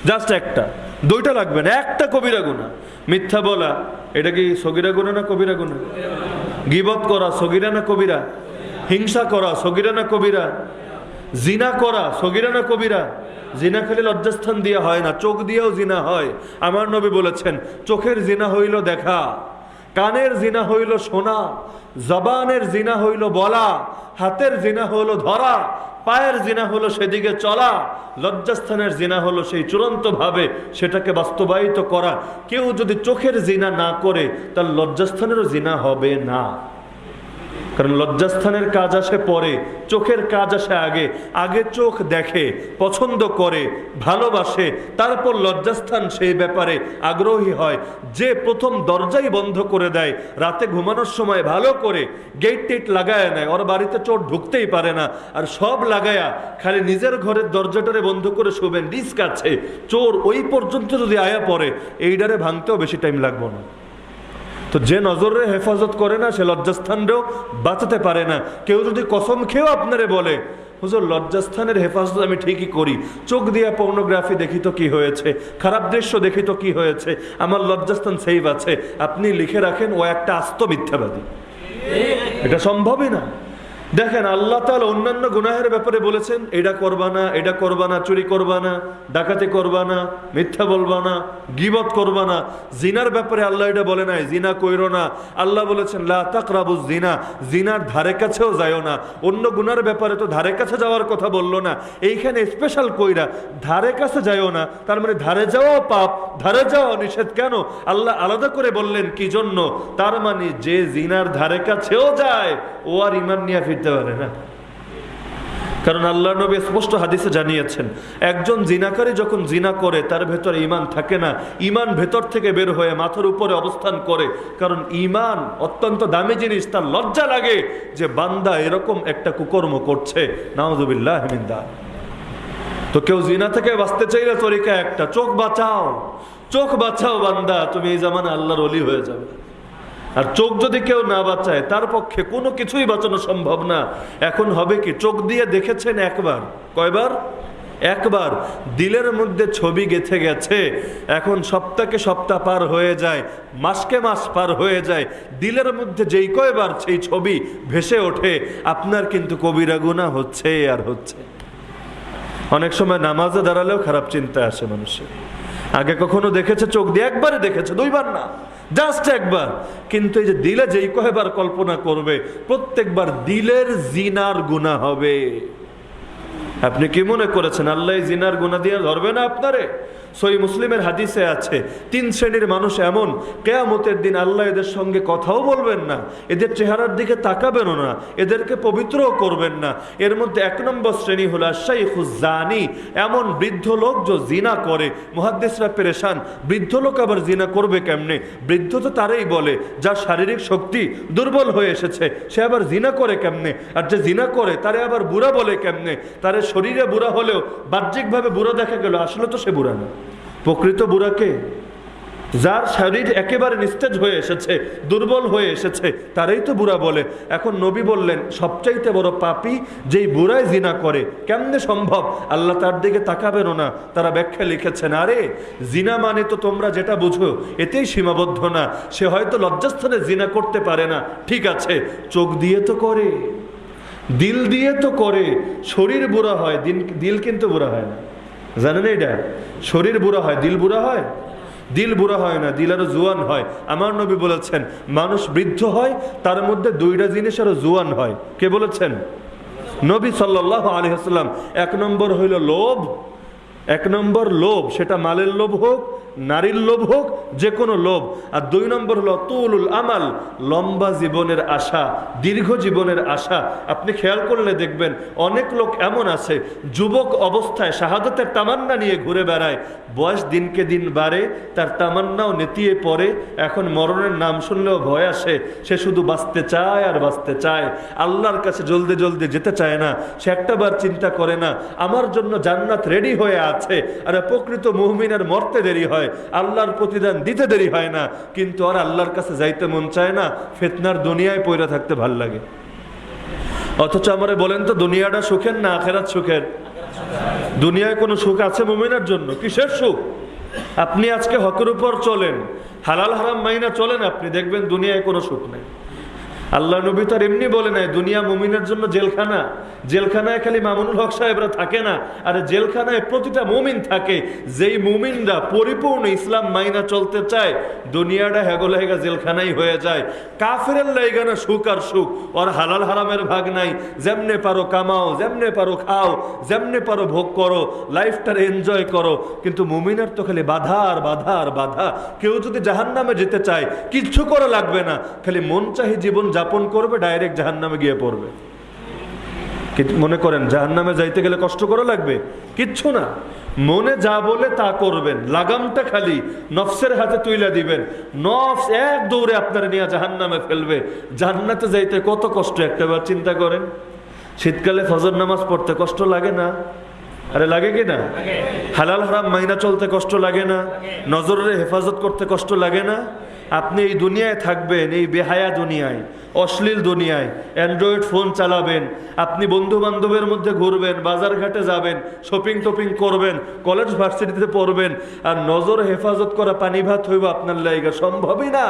জাস্ট একটা, 2টা লাগবে না, একটা কবিরা গুনাহ। মিথ্যা বলা, এটা কি সগীরা গুনাহ না কবিরা গুনাহ? গীবত করা সগীরা না কবিরা? হিংসা করা সগীরা না কবিরা? জিনা করা সগীরা না কবিরা? জিনা খালি লজ্জাস্থান দিয়ে হয় না, চোখ দিয়েও জিনা হয়। আমার নবী বলেছেন, চোখের জিনা হইল দেখা, কানের জিনা হইল শোনা, জবানের জিনা হইল বলা, হাতের জিনা হইল ধরা, পায়ের জিনা হলো সেদিকে চলা, লজ্জাস্থানের জিনা হলো সেই চূড়ান্ত ভাবে সেটাকে বাস্তবায়িত করা। কেউ যদি চোখের জিনা না করে, তার লজ্জাস্থানেরও জিনা হবে না। কারণ লজ্জাস্থানের কাজ আসে পরে, চোখের কাজ আসে আগে। আগে চোখ দেখে, পছন্দ করে, ভালোবাসে, তারপর লজ্জাস্থান সেই ব্যাপারে আগ্রহী হয়। যে প্রথম দরজাই বন্ধ করে দেয়, রাতে ঘুমানোর সময় ভালো করে গেট টেট লাগায় নেয়, ওর বাড়িতে চোর ঢুকতেই পারে না, আর সব লাগায়া খালি নিজের ঘরের দরজাটারে বন্ধ করে শোবেন, রিস্ক আছে। চোর ওই পর্যন্ত যদি আয়া পড়ে, এইটারে ভাঙতেও বেশি টাইম লাগবে না। তো যে নজরের হেফাজত করে না, সে লজ্জাস্থানটাও বাঁচাতে পারে না। কেউ যদি কসম খেয়েও আপনারে বলে, হুজুর লজ্জাস্থানের হেফাজত আমি ঠিকই করি, চোখ দিয়ে পর্নোগ্রাফি দেখি তো কি হয়েছে, খারাপ দৃশ্য দেখি তো কি হয়েছে, আমার লজ্জাস্থান সেভ আছে, আপনি লিখে রাখেন ও একটা আস্ত মিথ্যাবাদী। এটা সম্ভবই না। দেখেন আল্লাহ তাআলা অন্যান্য গুনাহের ব্যাপারে বলেছেন এটা করবা না, এটা করবা না, চুরি করবা না, ডাকাতি করবা না, মিথ্যা বলবা না, গীবত করবা না। জিনার ব্যাপারে আল্লাহ এটা বলে নাই জিনা কইরো না। আল্লাহ বলেছেন লা তাকরাবুজ জিনা, জিনার ধারে কাছেও যায়ও না। অন্য গুনার ব্যাপারে তো ধারে কাছে যাওয়ার কথা বললো না, এইখানে স্পেশাল কইরা ধারে কাছে যায়ও না। তার মানে ধারে যাওয়াও পাপ, ধারে যাওয়া নিষেধ। কেন আল্লাহ আলাদা করে বললেন কি জন্য? তার মানে যে জিনার ধারে কাছেও যায় ও আর ঈমান নিয়ে ফিরতে পারে না। কারণ আল্লাহ নবী স্পষ্ট হাদিসে জানিয়েছেন একজন জিনাকারী যখন জিনা করে তার ভেতরে ঈমান থাকে না, ঈমান ভেতর থেকে বের হয়ে মাথার উপরে অবস্থান করে। কারণ ঈমান অত্যন্ত দামি জিনিস, তার লজ্জা লাগে যে বান্দা এরকম একটা কুকর্ম করছে। নাউযুবিল্লাহ মিন যালিক। তো কেউ জিনা থেকে বাঁচতে চাইলে তরিকা একটা, চোখ বাঁচাও, চোখ বাঁচাও বান্দা, তুমি এই জামানে আল্লাহর ওলি হয়ে যাবে। আর চোখ যদি কেউ না বাঁচায় তার পক্ষে কোনো কিছুই বাঁচানো সম্ভব না। এখন হবে কি, চোখ দিয়ে দেখেছেন একবার, কয়বার? একবার। দিলের মধ্যে ছবি গেঁথে গেছে, এখন সপ্তাহকে সপ্তাহ পার হয়ে যায়, মাসকে মাস পার হয়ে যায়, দিলের মধ্যে যেই কয়বার সেই ছবি ভেসে ওঠে, আপনার কিন্তু কবিরা গুনাহ হচ্ছে আর হচ্ছে। অনেক সময় নামাজে দাঁড়ালেও খারাপ চিন্তা আসে মানুষের। আগে কখনো দেখেছে চোখ দিয়ে? একবারে দেখেছে, দুইবার না, জাস্ট একবার। কিন্তু এই যে দিলে যেই কয়বার কল্পনা করবে, প্রত্যেকবার দিলের জিনার গুনাহ হবে। আপনি কি মনে করেছেন আল্লাহ জিনার গুনাহ দিয়ে ধরবে না আপনারে? সহিহ মুসলিমের হাদিসে আছে 3 শ্রেণীর মানুষ এমন, কিয়ামতের দিন আল্লাহ এদের সঙ্গে কথাও বলবেন না, এদের চেহারার দিকে তাকাবেনও না, এদেরকে পবিত্রও করবেন না। এর মধ্যে 1 নম্বর শ্রেণী হলো আশ-শাইখুজ জানি, এমন বৃদ্ধ লোক যে জিনা করে। মুহাদ্দিসরা পেরেশান, বৃদ্ধ লোক আবার জিনা করবে কেমনে? বৃদ্ধ তো তারই বলে যার শারীরিক শক্তি দুর্বল হয়ে এসেছে, সে আবার জিনা করে কেমনে? আর যে জিনা করে তারে আবার বুড়া বলে কেমনে? তারে শরীরে বুড়া হলেও বাহ্যিকভাবে বুড়া দেখা গেল, আসলে তো সে বুড়া না। প্রকৃত বুড়াকে, যার শরীর একেবারে নিস্তেজ হয়ে এসেছে, দুর্বল হয়ে এসেছে, তারাই তো বুড়া বলে। এখন নবী বললেন সবচাইতে বড় পাপী যেই বুড়ায় জিনা করে। কেমনে সম্ভব? আল্লাহ তার দিকে তাকাবেনও না। তারা ব্যাখ্যা লিখেছেন, আরে জিনা মানে তো তোমরা যেটা বুঝো এতেই সীমাবদ্ধ না। সে হয়তো লজ্জাস্থানে জিনা করতে পারে না, ঠিক আছে, চোখ দিয়ে তো করে, দিল দিয়ে তো করে। শরীর বুড়া হয়, দিল কিন্তু বুড়া হয় না, জানেন এটা? শরীর বুড়া হয়, দিল বুড়া হয়? দিল বুড়া হয় না, দিল আরো জোয়ান হয়। আমার নবী বলেছেন মানুষ বৃদ্ধ হয় তার মধ্যে 2টা জিনিস আরো জোয়ান হয়। কে বলেছেন? নবী সাল্লাল্লাহু আলাইহি ওয়াসাল্লাম। 1 নম্বর হইল লোভ। 1 নম্বর লোভ, সেটা মালের লোভ হোক, নারীর লোভ হোক, যে কোনো লোভ। আর 2 নম্বর হলো তুলুল আমাল, লম্বা জীবনের আশা, দীর্ঘ জীবনের আশা। আপনি খেয়াল করলে দেখবেন অনেক লোক এমন আছে যুবক অবস্থায় শাহাদাতের তামান্না নিয়ে ঘুরে বেড়ায়, বয়স দিনকে দিন বাড়ে, তার তামান্নাও নেতিয়ে পড়ে, এখন মরণের নাম শুনলেও ভয় আসে, সে শুধু বাঁচতে চায় আর বাঁচতে চায়, আল্লাহর কাছে জলদি জলদি যেতে চায় না। সে একটাবার চিন্তা করে না আমার জন্য জান্নাত রেডি হয়ে আছে। আর প্রকৃত মুমিনের মরতে দেরি হয়, আল্লাহর প্রতিদান দিতে দেরি হয় না, কিন্তু আর আল্লাহর কাছে যাইতে মন চায় না, ফিতনার দুনিয়ায় পয়রা থাকতে ভাল লাগে। অথচ আমারে বলেন তো দুনিয়াটা সুখের না আখিরাত সুখের? দুনিয়ায় কোনো সুখ আছে মুমিনের জন্য? কিসের সুখ? আপনি আজকে হকের উপর চলেন, হালাল হারাম মাইনা চলেন, আপনি দেখবেন দুনিয়ায় কোনো সুখ নেই। আল্লাহ নবী তার এমনি বলে নাই দুনিয়া মুমিনের জন্য জেলখানা। জেলখানায় খালি মামুনুল হক সাহেবরা থাকে না, আর জেলখানায় প্রতিটা মুমিন থাকে। যেই মুমিনরা পরিপূর্ণ ইসলাম মাইনা চলতে চায়, দুনিয়াটা হেগোলেগা জেলখানাই হয়ে যায়। কাফেরের লাইগানা সুখ আর সুখ, ওর হালাল হারামের ভাগ নাই। যেমনে পারো কামাও, যেমনে পারো খাও, যেমনে পারো ভোগ করো, লাইফটার এনজয় করো। কিন্তু মুমিনের তো খালি বাধা আর বাধা আর বাধা। কেউ যদি জাহান্নামে যেতে চায় কিচ্ছু করা লাগবে না, খালি মন চাহি জীবন যাপন করবে, ডাইরেক্ট জাহান্নামে গিয়ে পড়বে। মনে করেন জাহান্নামে যাইতে গেলে কষ্ট করা লাগবে? কিচ্ছু না, মনে যা বলে তা করবেন, লাগামটা খালি নফসের হাতে তুইলা দিবেন, নফস এক দৌড়ে আপনারা নিয়ে জাহান্নামে ফেলবে। জান্নাতে যাইতে কত কষ্ট একটাবার চিন্তা করেন। শীতকালে ফজর নামাজ পড়তে কষ্ট লাগে না? আরে লাগে কি না? হালাল হারাম মাইনা চলতে কষ্ট লাগে না? নজরের হেফাজত করতে কষ্ট লাগে না? আপনি এই দুনিয়ায় থাকবেন, এই বেহায়া দুনিয়ায়, অশ্লীল দুনিয়ায়, অ্যান্ড্রয়েড ফোন চালাবেন, আপনি বন্ধু বান্ধবের মধ্যে ঘুরবেন, বাজার ঘাটে যাবেন, শপিং টপিং করবেন, কলেজ ভার্সিটিতে পড়বেন, আর নজর হেফাজত করা পানি ভাত হইব আপনার লাইগা? সম্ভবই না।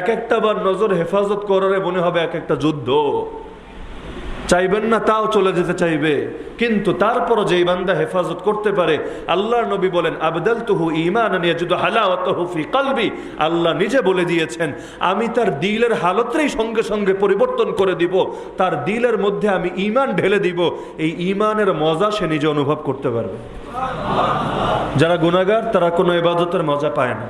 এক একটা বার নজর হেফাজত করারে মনে হবে এক একটা যুদ্ধ। চাইবেন না তাও চলে যেতে চাইবে। কিন্তু তারপরও যেই বান্দা হেফাজত করতে পারে, আল্লাহর নবী বলেন আবদালতুহু ঈমানান ইয়াজিদু হালাওয়াতাহু ফি কলবি, আল্লাহ নিজে বলে দিয়েছেন আমি তার দিলের হালতটাই সঙ্গে সঙ্গে পরিবর্তন করে দিব, তার দিলের মধ্যে আমি ঈমান ঢেলে দিব, এই ঈমানের মজা সে নিজে অনুভব করতে পারবে। যারা গুনাহগার তারা কোনো ইবাদতের মজা পায় না,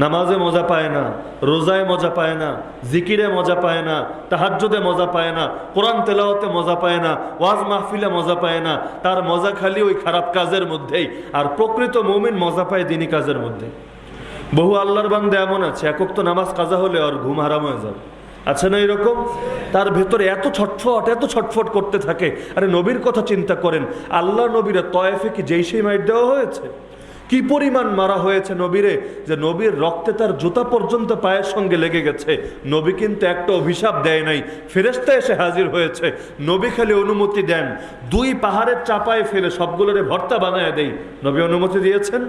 নামাজে মজা পায় না, রোজায় মজা পায় না, জিকিরে মজা পায় না, তাহাজ্জুদে মজা পায় না, কোরআন তেলাওয়াতে মজা পায় না, ওয়াজ মাহফিলে মজা পায় না, তার মজা খালি ওই খারাপ কাজের মধ্যেই। আর প্রকৃত মুমিন মজা পায় দিনী কাজের মধ্যে। বহু আল্লাহর বান্দা এমন আছে এক ওয়াক্ত নামাজ কাজা হলে আর ঘুম হারাম হয়ে যাবে, আছে না এরকম? তার ভেতরে এত ছটফট করতে থাকে। আরে নবীর কথা চিন্তা করেন, আল্লাহ নবীরে তয়েফে কি যেই সেই মাইর দেওয়া হয়েছে? কি পরিমাণ মারা হয়েছে নবীরে, যে নবীর রক্তে তার জুতা পর্যন্ত পায়ের সঙ্গে লেগে গেছে। নবী কিন্তু একটা অভিশাপ দেয় নাই, ফেরেশতা এসে হাজির হয়েছে। নবী খালি অনুমতি দেন, 2 পাহাড়ের চাপায় ফেলে সবগুলোরে ভর্তা বানায় দেই। নবী অনুমতি দিয়েছেন।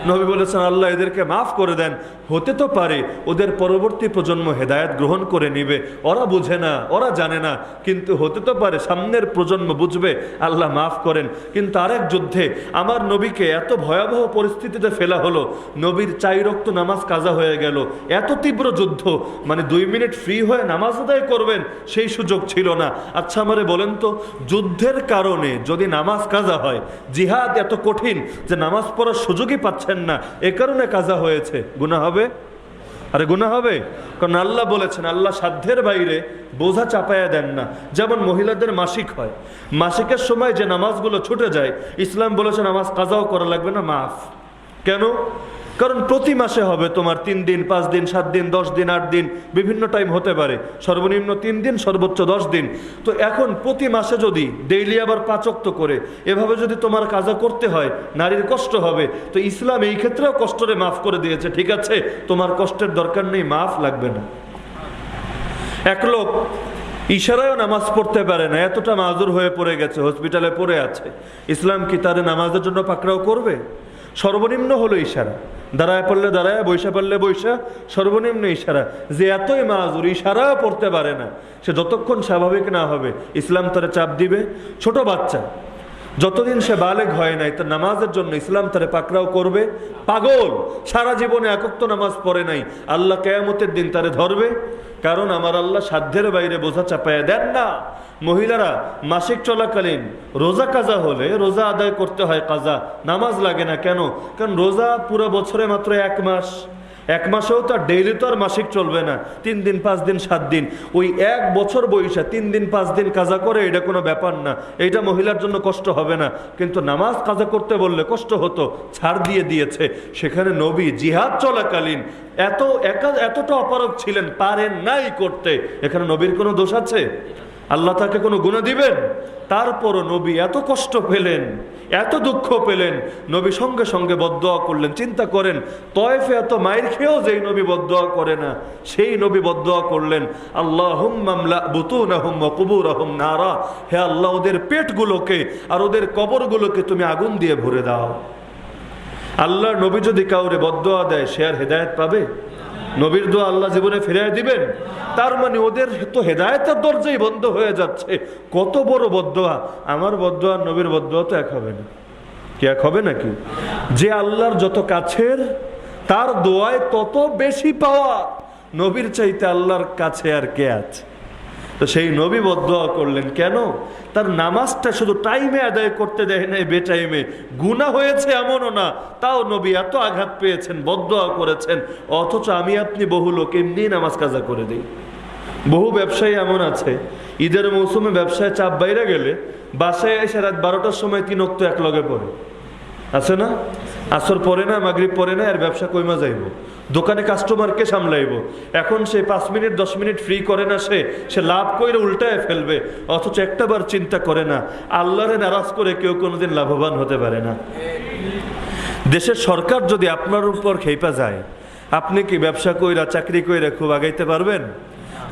নবী বলেছেন আল্লাহ এদেরকে মাফ করে দেন। হতে তো পারে ওদের পরবর্তী প্রজন্ম হেদায়েত গ্রহণ করে নিবে, ওরা বুঝে না, ওরা জানে না, কিন্তু হতে তো পারে সামনের প্রজন্ম বুঝবে, আল্লাহ মাফ করেন। কিন্তু আরেক যুদ্ধে আমার নবীকে এত ভয়াবহ পরিস্থিতিতে ফেলা হলো, নবীর 4 ওয়াক্ত নামাজ কাজা হয়ে গেল। এত তীব্র যুদ্ধ, মানে 2 মিনিট ফ্রি হয়ে নামাজ আদায় করবেন সেই সুযোগ ছিল না। আচ্ছা আমারে বলেন তো, যুদ্ধের কারণে যদি নামাজ কাজা হয়, জিহাদ এত কঠিন যে নামাজ পড়ার সুযোগই পাচ্ছেন না, এ কারণে কাজা হয়েছে, গুনাহ হবে? আরে গুনাহ হবে। কারণ আল্লাহ বলেছেন আল্লাহ সাধ্যের বাইরে বোঝা চাপায়া দেন না। যেমন মহিলাদের মাসিক হয়, মাসিকের সময় যে নামাজগুলো ছুটে যায়, ইসলাম বলেছে নামাজ কাজাও করা লাগবে না, মাফ। কেন? কারণ প্রতি মাসে হবে তোমার 3 দিন, 5 দিন, 7 দিন, 10 দিন, 8 দিন, বিভিন্ন টাইম হতে পারে, সর্বনিম্ন 3 দিন, সর্বোচ্চ 10 দিন। তো এখন প্রতি মাসে যদি ডেইলি আবার 5 ওয়াক্ত করে এভাবে যদি তোমার কাজা করতে হয়, নারীর কষ্ট হবে। তো ইসলাম এই ক্ষেত্রেও কষ্টরে মাফ করে দিয়েছে, ঠিক আছে তোমার কষ্টের দরকার নেই, মাফ লাগবে না। এক লোক ইশারায়ও নামাজ পড়তে পারে না, এতটা মাজুর হয়ে পড়ে গেছে, হসপিটালে পড়ে আছে। ইসলাম কি তারে নামাজের জন্য পাকড়াও করবে? সর্বনিম্ন হলো ইশারা, দাঁড়ায় পড়লে দাঁড়ায়, বৈশা পড়লে বৈশা, সর্বনিম্ন ইশারা। যে এতই মাজুর, ইশারাও পড়তে পারে না, সে যতক্ষণ স্বাভাবিক না হবে ইসলাম তারে চাপ দিবে। ছোট বাচ্চা যতদিন সে বালেগ হয় নাই, তার নামাজের জন্য ইসলাম তারে পাকড়াও করবে। পাগল সারা জীবনে এক ওয়াক্ত নামাজ পড়ে নাই, আল্লাহ কিয়ামতের দিন তারে ধরবে। কারণ আমার আল্লাহ সাধ্যের বাইরে বোঝা চাপায়া দেন না। মহিলারা মাসিক চলাকালীন রোজা কাজা হলে রোজা আদায় করতে হয় কাজা, নামাজ লাগে না। কেন? কারণ রোজা পুরো বছরে মাত্র 1 মাস, 1 মাসেও তার ডেইলি তো আর মাসিক চলবে না, 3 দিন, 5 দিন, 7 দিন। ওই 1 বছর বয়সে 3 দিন 5 দিন কাজা করে, এটা কোনো ব্যাপার না, এইটা মহিলার জন্য কষ্ট হবে না। কিন্তু নামাজ কাজা করতে বললে কষ্ট হতো, ছাড় দিয়ে দিয়েছে। সেখানে নবী জিহাদ চলাকালীন এতটা অপারগ ছিলেন, পারেন নাই করতে। এখানে নবীর কোনো দোষ আছে? আল্লাহ তাকে কোনো গুনাহ দিবেন? তারপরও নবী এত কষ্ট পেলেন, এত দুঃখ পেলেন, নবী সঙ্গে সঙ্গে বদদোয়া করলেন। চিন্তা করেন, তয়েফে এত মাইর খেয়েও যেই নবী বদদোয়া করে না, সেই নবী বদদোয়া করলেন আল্লাহুম্মা আমলা বুতুনাহুম ওয়া কুবুরহুম নারা, হে আল্লাহ ওদের পেটগুলোকে আর ওদের কবরগুলোকে তুমি আগুন দিয়ে ভরে দাও। আল্লাহর নবী যদি কাউরে বদদোয়া দেয়, সে আর হেদায়েত পাবে? নবীর দোয়া আল্লাহ জীবনে ফিরিয়ে দিবেন? তার মানে ওদের তো হেদায়েতের দরজাই বন্ধ হয়ে যাচ্ছে। কত বড় বদদোয়া! আমার বদদোয়া আর নবীর বদদোয়া তো এক হবে না। কি এক হবে নাকি? যে আল্লাহর যত কাছের, তার দোয়ায় তত বেশি পাওয়া। নবীর চাইতে আল্লাহর কাছে আর কে আছে? তো সেই নবী বদদোয়া করলেন কেন? তার নামাজটা শুধু টাইমে আদায় করতে দেয় নাই, বেটাইমে। গুনাহ হয়েছে এমনও না, তাও নবী এত আঘাত পেয়েছেন, বদদোয়া করেছেন। অথচ আমি আপনি বহু লোক এমনি নামাজ কাজা করে দিই। বহু ব্যবসায়ী এমন আছে, ঈদের মৌসুমে ব্যবসায় চাপ বাইরে গেলে বাসায় এসে রাত 12টার সময় 3 ওয়াক্ত এক লগে পড়ে, আছে না? আসর পরে না, মাগরিব পরে না, আর ব্যবসা কইমা যাইব, দোকানে কাস্টমারকে সামলাইব। এখন সে 5 মিনিট 10 মিনিট ফ্রি করে না, সে লাভ করে উল্টায় ফেলবে। অথচ একটাবার চিন্তা করে না, আল্লাহরে নারাজ করে কেউ কোনোদিন লাভবান হতে পারে না। দেশের সরকার যদি আপনার উপর খেপা যায়, আপনি কি ব্যবসা কইরা চাকরি কইরা খুব আগাইতে পারবেন?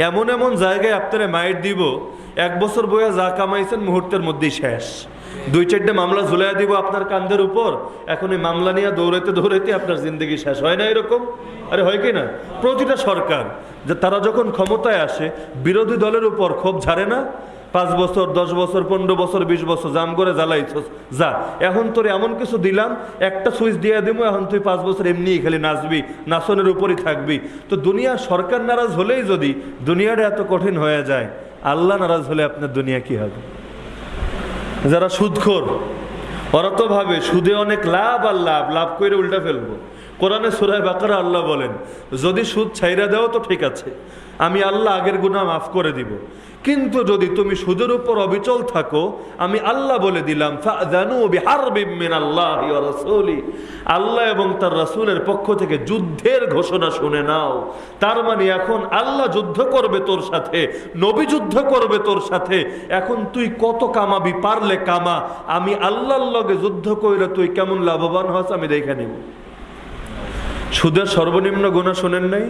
এমন এমন জায়গায় আপনারা মাইর দিব, 1 বছর বইয়া যা কামাইছেন মুহূর্তের মধ্যেই শেষ। 2-4টে মামলা ঝুলাই দিব আপনার কাঁধের উপর, এখন এই মামলা নিয়ে দৌড়াইতে দৌড়াইতে আপনার জিন্দগি শেষ। হয় না এরকম? আরে হয় কি না? প্রতিটা সরকার যে তারা যখন ক্ষমতায় আসে, বিরোধী দলের উপর ক্ষোভ ঝাড়ে না, 5 বছর 10 বছর 15 বছর 20 বছর জাম করে জ্বালাইছস, যা এখন তোর এমন কিছু দিলাম, একটা সুইচ দিয়ে দেবো, এখন তুই 5 বছর এমনি খালি নাচবি, নাচনের উপরই থাকবি। তো দুনিয়ার সরকার নারাজ হলেই যদি দুনিয়াটা এত কঠিন হয়ে যায়, আল্লাহ নারাজ হলে আপনার দুনিয়া কি হবে? যারা সুদখোর ওরা তো ভাবে সুদে অনেক লাভ, আর লাভ লাভ করে উল্টা ফেলবো। কোরআনে সূরা বাকারা আল্লাহ বলেন, যদি সুদ ছাইরা দাও তো ঠিক আছে, আমি আল্লাহ আগের গুনাহ মাফ করে দিব, কিন্তু যদি তুমি সুদের উপর অবিচল থাকো, আমি আল্লাহ বলে দিলাম ফাযানু বিহারবিম মিনাল্লাহি ওয়া রাসূলি, আল্লাহ এবং তার রাসূলের পক্ষ থেকে যুদ্ধের ঘোষণা শুনে নাও। তার মানে এখন আল্লাহ যুদ্ধ করবে তোর সাথে, নবী যুদ্ধ করবে তোর সাথে। এখন তুই কত কামাবি, পারলে কামা, আমি আল্লাহর লগে যুদ্ধ কইরা তুই কেমন লাভবান হস আমি দেখে নিব। সুদের সর্বনিম্ন গুনাহ শুনেন নাই?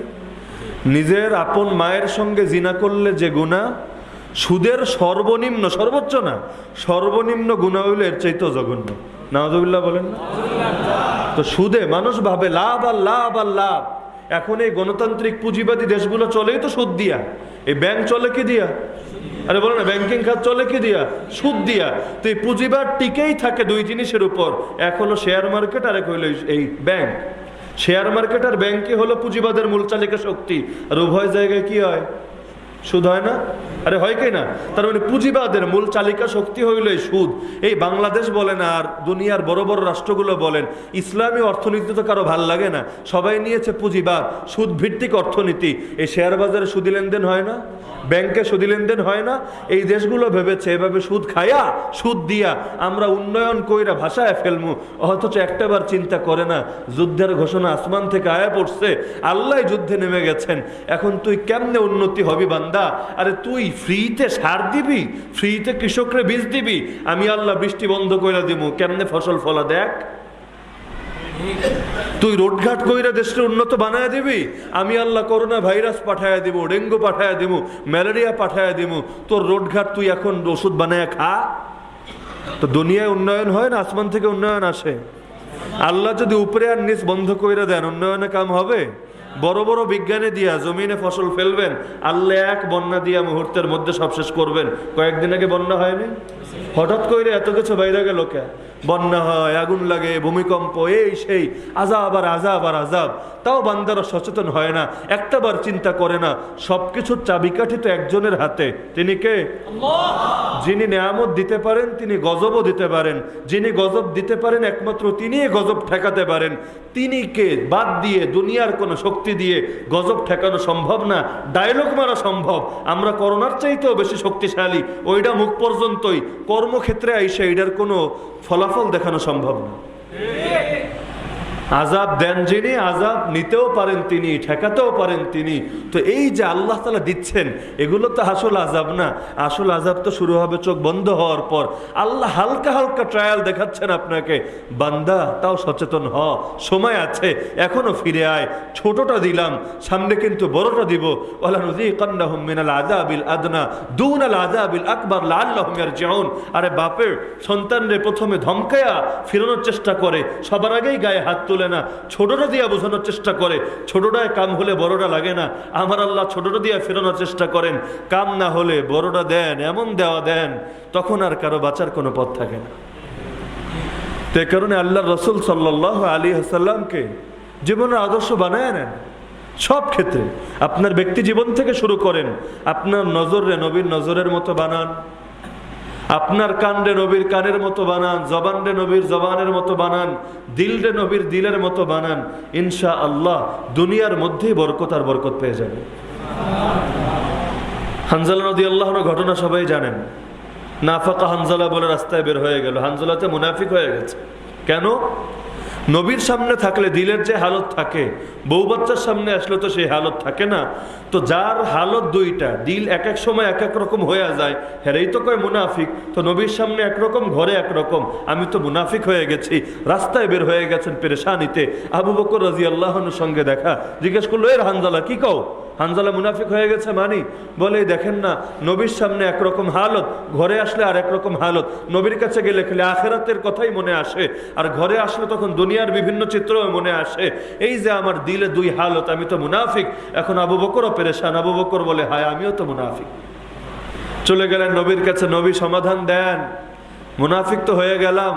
নিজের আপন মায়ের সঙ্গে জিনা করলে যে গুনাহ, সুদের সর্বনিম্ন, সর্বোচ্চ না, সর্বনিম্ন গুনাহ হইল এর চাইতেও জঘন্য। নাউযুবিল্লাহ বলেন না? তো সুদে মানুষ ভাবে লাভ আর লাভ আর লাভ। এখন এই গণতান্ত্রিক পুঁজিবাদী দেশগুলো চলেই তো সুদ দিয়া। এই ব্যাংক চলে কি দিয়া? আরে বলো না, ব্যাংকিং খাত চলে কি দিয়া? সুদ দিয়া। তো এই পুঁজিবাদ টিকেই থাকে দুই জিনিসের উপর, এক হলো শেয়ার মার্কেট, আর এক হইল এই ব্যাংক। শেয়ার মার্কেট আর ব্যাংকে হলো পুঁজিবাদের মূল চালিকা শক্তি, আর উভয় জায়গায় কি হয়? সুদ হয় না? আরে হয় কি না? তার মানে পুঁজিবাদের মূল চালিকা শক্তি হইল এই সুদ। এই বাংলাদেশ বলেন আর দুনিয়ার বড় বড় রাষ্ট্রগুলো বলেন, ইসলামী অর্থনীতি তো কারো ভাল লাগে না, সবাই নিয়েছে পুঁজিবাদ, সুদ ভিত্তিক অর্থনীতি। এই শেয়ার বাজারে সুদি লেনদেন হয় না, ব্যাংকে সুদি লেনদেন হয় না। এই দেশগুলো ভেবেছে এভাবে সুদ খায়া, সুদ দিয়া আমরা উন্নয়ন কইরা ভাষায় ফেলমু, অথচ একটাবার চিন্তা করে না যুদ্ধের ঘোষণা আসমান থেকে আয়া পড়ছে, আল্লাহ যুদ্ধে নেমে গেছেন। এখন তুই কেমনে উন্নতি হবি বান্দা? আরে তুই ফ্রিতে সার দিবি, ফ্রিতে কৃষকরে বীজ দিবি, আমি আল্লাহ বৃষ্টি বন্ধ করে দিব, কেমনে ফসল ফলা দেখ। তুই রোডঘাট কইরা দেশটা উন্নত বানায় দিবি, আমি আল্লাহ করোনা ভাইরাস পাঠায় দিব, ডেঙ্গু পাঠায় দিব, ম্যালেরিয়া পাঠায় দিব, তোর রোডঘাট তুই এখন ওষুধ বানায় খা। তো দুনিয়ায় উন্নয়ন হয় না, আসমান থেকে উন্নয়ন আসে। আল্লাহ যদি উপরে আর নিচ বন্ধ কইরা দেন, উন্নয়নে কাম হবে? বড় বড় বিজ্ঞানী দিয়া জমিনে ফসল ফেলবেন, আল্লাহ এক বন্যা দিয়া মুহূর্তের মধ্যে সব শেষ করবেন। কয়েকদিন আগে বন্যা হয়নি? হঠাৎ করে এত কিছু বাইরে গেল কে? বন্যা হয়, আগুন লাগে, ভূমিকম্প, এই সেই আযাব আর আযাব আর আযাব। তাও বান্দারা সচেতন হয় না, একটাবার চিন্তা করে না সবকিছুর চাবিকাঠি তো একজনের হাতে। তিনি কে? আল্লাহ। যিনি নেয়ামত দিতে পারেন তিনি গজবও দিতে পারেন, যিনি গজব দিতে পারেন একমাত্র তিনিই গজব ঠেকাতে পারেন। তিনি কে বাদ দিয়ে দুনিয়ার কোনো শক্তি দিয়ে গজব ঠেকানো সম্ভব না, ডায়লগ মারা সম্ভব। আমরা করোনার চাইতেও বেশি শক্তিশালী, ওইটা মুখ পর্যন্তই, কর্মক্ষেত্রে আইসা এটার কোনো ফলাফল দেখানো সম্ভব না। আযাব দেন যিনি, আযাব নিতেও পারেন তিনি, ঠেকাতেও পারেন তিনি। তো এই যে আল্লাহ তাআলা দিচ্ছেন, এগুলো তো আসল আযাব না। আসল আযাব তো শুরু হবে চোখ বন্ধ হওয়ার পর। আল্লাহ হালকা হালকা ট্রায়াল দেখাচ্ছেন আপনাকে, বান্দা তাও সচেতন হ, সময় আছে, এখনো ফিরে আয়। ছোটটা দিলাম, সামনে কিন্তু বড়টা দিব। ওয়ালানুযীকান্নাহুম মিনাল আযাবিল আদনা দুনাল আযাবিল আকবার লাআল্লাহুম ইয়ারজিউন। আরে বাপের সন্তানরে প্রথমে ধমকায়া ফিরানোর চেষ্টা করে, সবার আগেই গায়ে হাত তুলে না, ছোটটা দিয়া বোঝানোর চেষ্টা করে। ছোটটায় কাম হলে বড়টা লাগে না, আমার আল্লাহ ছোটটা দিয়া ফেরানোর চেষ্টা করেন। কাম না হলে বড়টা দেন, এমন দেওয়া দেন তখন আর কারো বাঁচার কোনো পথ থাকে না। তো এই কারণে আল্লাহ রাসূল সাল্লাল্লাহু আলাইহি ওয়াসাল্লামকে জীবনের আদর্শ বানায় নেন সব ক্ষেত্রে। আপনার ব্যক্তি জীবন থেকে শুরু করেন, আপনার নজরে নবীর নজরের মতো বানান, আপনার কান রে নবীর কানের মতো বানান, জবান রে নবীর জবানের মতো বানান, দিল রে নবীর দিলের মতো বানান। ইনশাআল্লাহ দুনিয়ার মধ্যেই বরকত আর বরকত পেয়ে যাবে। হানজালা রাদিয়াল্লাহু আনহু ঘটনা সবাই জানেন। নাফাকা হানজালা বলে রাস্তায় বের হয়ে গেল, হানজালাতে মুনাফিক হয়ে গেছে। কেন? নবীর সামনে থাকলে দিলের যে হালত থাকে, বউ বাচ্চার সামনে আসলে তো সেই হালত থাকে না। তো যার হালত দুইটা, দিল এক এক সময় এক এক রকম হয়ে যায়, হেরেই তো কয় মুনাফিক। তো নবীর সামনে একরকম, ঘরে একরকম, আমি তো মুনাফিক হয়ে গেছি। রাস্তায় বের হয়ে গেছেন পেরেশানিতে। আবু বকর রাদিয়াল্লাহু আনহুর সঙ্গে দেখা, জিজ্ঞেস করলো, এর হানজালা কি কও? হানজালা মুনাফিক হয়ে গেছে মানি? বলে দেখেন না, নবীর সামনে একরকম হালত, ঘরে আসলে আর একরকম হালত। নবীর কাছে গেলে খেলে আখেরাতের কথাই মনে আসে, আর ঘরে আসলে তখন দুনিয়ার বিভিন্ন চিত্র মনে আসে। এই যে আমার দিলে দুই হালত, আমি তো মুনাফিক। এখন আবু বকরও পেরেশান। আবু বকর বলে, হায় আমিও তো মুনাফিক। চলে গেলেন নবীর কাছে, নবী সমাধান দেন। মুনাফিক তো হয়ে গেলাম,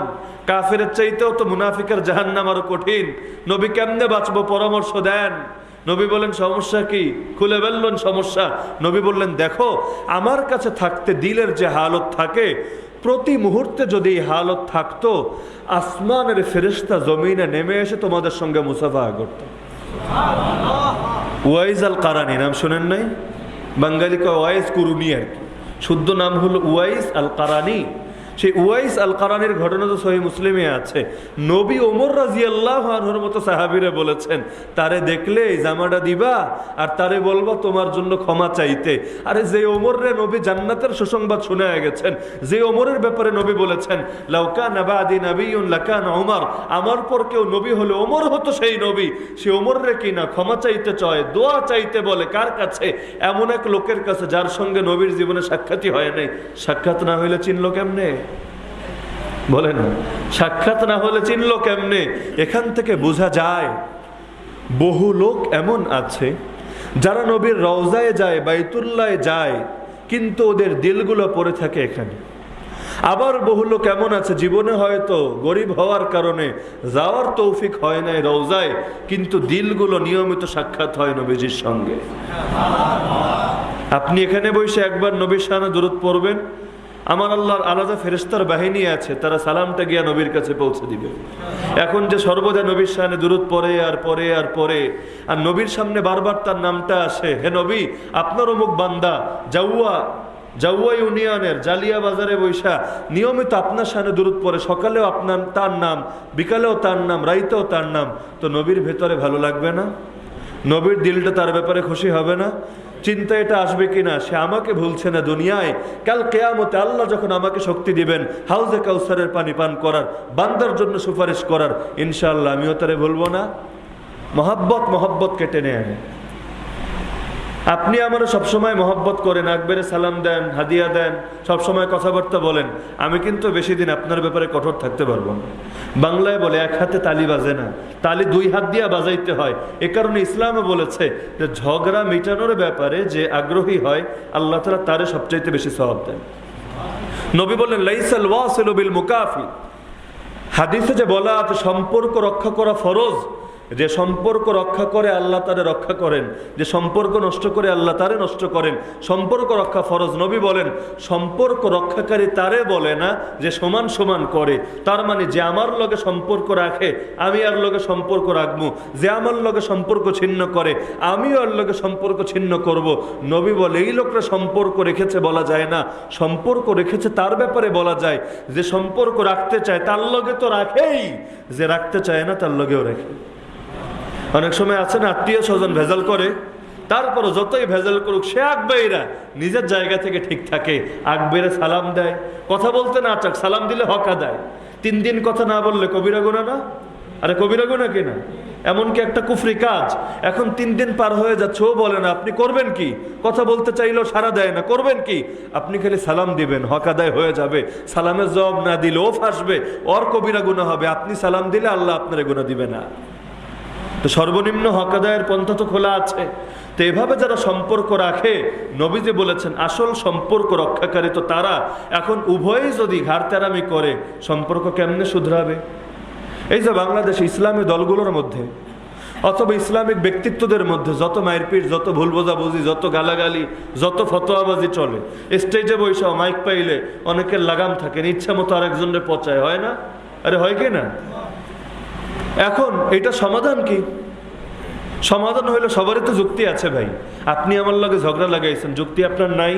কাফেরের চাইতেও তো মুনাফিকের জাহান্নাম আরো কঠিন, নবী কেমনে বাঁচবো পরামর্শ দেন। নবী বলেন সমস্যা কি, খুলে বললেন সমস্যা। নবী বললেন দেখো, আমার কাছে থাকতে দিলের যে হালত থাকে, প্রতি মুহূর্তে যদি এই হালত থাকতো, আসমানের ফেরেশতা জমিনে নেমে এসে তোমাদের সঙ্গে মুসাফা করত। ওয়াইজ আল কারানি নাম শুনেন নাই? বাঙালি কয় ওয়াইজ কুরুনি, আর কি শুদ্ধ নাম হলো উওয়াইস আল কারানি। সেই উওয়াইস আল কারানির ঘটনা তো সহিহ মুসলিমে আছে। নবী ওমর রাদিয়াল্লাহু আনহুর মতো সাহাবীরা বলেছেন, তারে দেখলে জামাটা দিবা আর তারে বলবা তোমার জন্য ক্ষমা চাইতে। আরে যে ওমর রে নবী জান্নাতের সুসংবাদ শুনে গেছেন, যে ওমরের ব্যাপারে নবী বলেছেন লাউ কানা বাদি নাবিয়্যুন লাকানা ওমর, আমার পর কেউ নবী হলে ওমর হতো সেই নবী। সে ওমর রে কিনা ক্ষমা চাইতে চায়, দোয়া চাইতে বলে কার কাছে? এমন এক লোকের কাছে যার সঙ্গে নবীর জীবনে সাক্ষাৎই হয় নাই। সাক্ষাৎ না হইলে চিনল কেমনে? বলেন, সাক্ষাৎ না হলে চিনলো কেমনে? এখান থেকে বোঝা যায় বহু লোক এমন আছে যারা নবীর রওজায় যায়, বাইতুল্লাহে যায়, কিন্তু ওদের দিলগুলো পড়ে থাকে এখানে। আবার বহু লোক এমন আছে জীবনে হয়তো গরিব হওয়ার কারণে যাওয়ার তৌফিক হয় নাই রওজায়, কিন্তু দিলগুলো নিয়মিত সাক্ষাৎ হয় নবীজির সঙ্গে। আপনি এখানে বসে একবার নবীর শানে দুরূদ পড়বেন, আমার আল্লাহর আলাদা ফেরেশতার বাহিনী আছে, তারা সালামটা গিয়া নবীর কাছে পৌঁছে দিবে। এখন যে সর্বদা নবীর সামনে দুরূদ পড়ে আর পড়ে আর পড়ে, আর নবীর সামনে বারবার তার নামটা আসে, হে নবী আপনার অমুক বান্দা জাউয়া ইউনিয়নের জালিয়া বাজারে বৈশা নিয়মিত আপনার সামনে দুরূদ পড়ে, সকালেও আপনার তার নাম, বিকালেও তার নাম, রাইতেও তার নাম, তো নবীর ভেতরে ভালো লাগবে না? নবীর দিলটা তার ব্যাপারে খুশি হবে না? চিন্তা এটা আসবে কিনা, সে আমাকে ভুলছে না দুনিয়ায়, কাল কিয়ামতে আল্লাহ যখন আমাকে শক্তি দিবেন হাউজে কাউসারের পানি পান করার, বান্দার জন্য সুপারিশ করার, ইনশাআল্লাহ আমিও তারে বলবো না? মহব্বত কেটে নেয়। আপনি আমার সবসময় মহব্বত করেন, আকবরে সালাম দেন, হাদিয়া দেন, সবসময় কথাবার্তা বলেন, আমি কিন্তু বেশি দিন আপনার ব্যাপারে কঠোর থাকতে পারবো না। বাংলায় বলে এক হাতে তালি বাজে না, তালি দুই হাত দিয়ে বাজাইতে হয়। এ কারণে ইসলামে বলেছে যে ঝগড়া মিটানোর ব্যাপারে যে আগ্রহী হয় আল্লাহ তাআলা তারে সবচাইতে বেশি সওয়াব দেন। নবী বললেন লাইসাল ওয়াসিলু বিল মুকাফি, হাদিসে যে বলা আছে সম্পর্ক রক্ষা করা ফরজ, যে সম্পর্ক রক্ষা করে আল্লাহ তারে রক্ষা করেন, যে সম্পর্ক নষ্ট করে আল্লাহ তারে নষ্ট করেন। সম্পর্ক রক্ষা ফরজ। নবী বলেন সম্পর্ক রক্ষাকারী তারে বলে না যে সমান সমান করে, তার মানে যে আমার লগে সম্পর্ক রাখে আমি আর লগে সম্পর্ক রাখবো, যে আমার লগে সম্পর্ক ছিন্ন করে আমিও আর লগে সম্পর্ক ছিন্ন করব। নবী বলে এই লোকরা সম্পর্ক রেখেছে বলা যায় না, সম্পর্ক রেখেছে তার ব্যাপারে বলা যায়। যে সম্পর্ক রাখতে চায় তার লগে তো রাখেই, যে রাখতে চায় না তার লগেও রাখে। অনেক সময় আছে না আত্মীয় স্বজন ভেজাল করে, তারপরও যতই ভেজাল করুক সে আকবেরা নিজের জায়গা থেকে ঠিক থাকে, আকবেরে সালাম দেয়, কথা বলতে না চাক সালাম দিলে হক আদায়। 3 দিন কথা না বললে কবিরা গুনাহ না? আরে কবিরা গুনাহ কিনা? এমনকি একটা কুফরি কাজ। এখন 3 দিন পার হয়ে যাচ্ছে, ও বলে না, আপনি করবেন কি? কথা বলতে চাইলেও সাড়া দেয় না, করবেন কি? আপনি খালি সালাম দিবেন, হক আদায় হয়ে যাবে। সালামের জবাব না দিলে ও ফাঁসবে, ওর কবিরা গুনাহ হবে। আপনি সালাম দিলে আল্লাহ আপনার গুনাহ দিবে না। তো সর্বনিম্ন হক আদায়ের পন্থা তো খোলা আছে। তো এভাবে যারা সম্পর্ক রাখে, নবীজি বলেছেন আসল সম্পর্ক রক্ষাকারী তো তারা। এখন উভয়ই যদি ঘাড়তেরামি করে সম্পর্ক কেমনে শুধরাবে? এই যে বাংলাদেশে ইসলামী দলগুলোর মধ্যে অথবা ইসলামিক ব্যক্তিত্বদের মধ্যে যত মারপিট, যত ভুল বোঝাবুঝি, যত গালাগালি, যত ফতোয়াবাজি চলে, স্টেজে বৈশাও মাইক পাইলে অনেকের লাগাম থাকে, ইচ্ছা মতো আরেকজনের পচায়, হয় না? আরে হয় কি না? এখন এটা সমাধান কি? সমাধান হইলো সবারই তো যুক্তি আছে ভাই। আপনি আমার লগে ঝগড়া লাগাইছেন, যুক্তি আপনার নাই?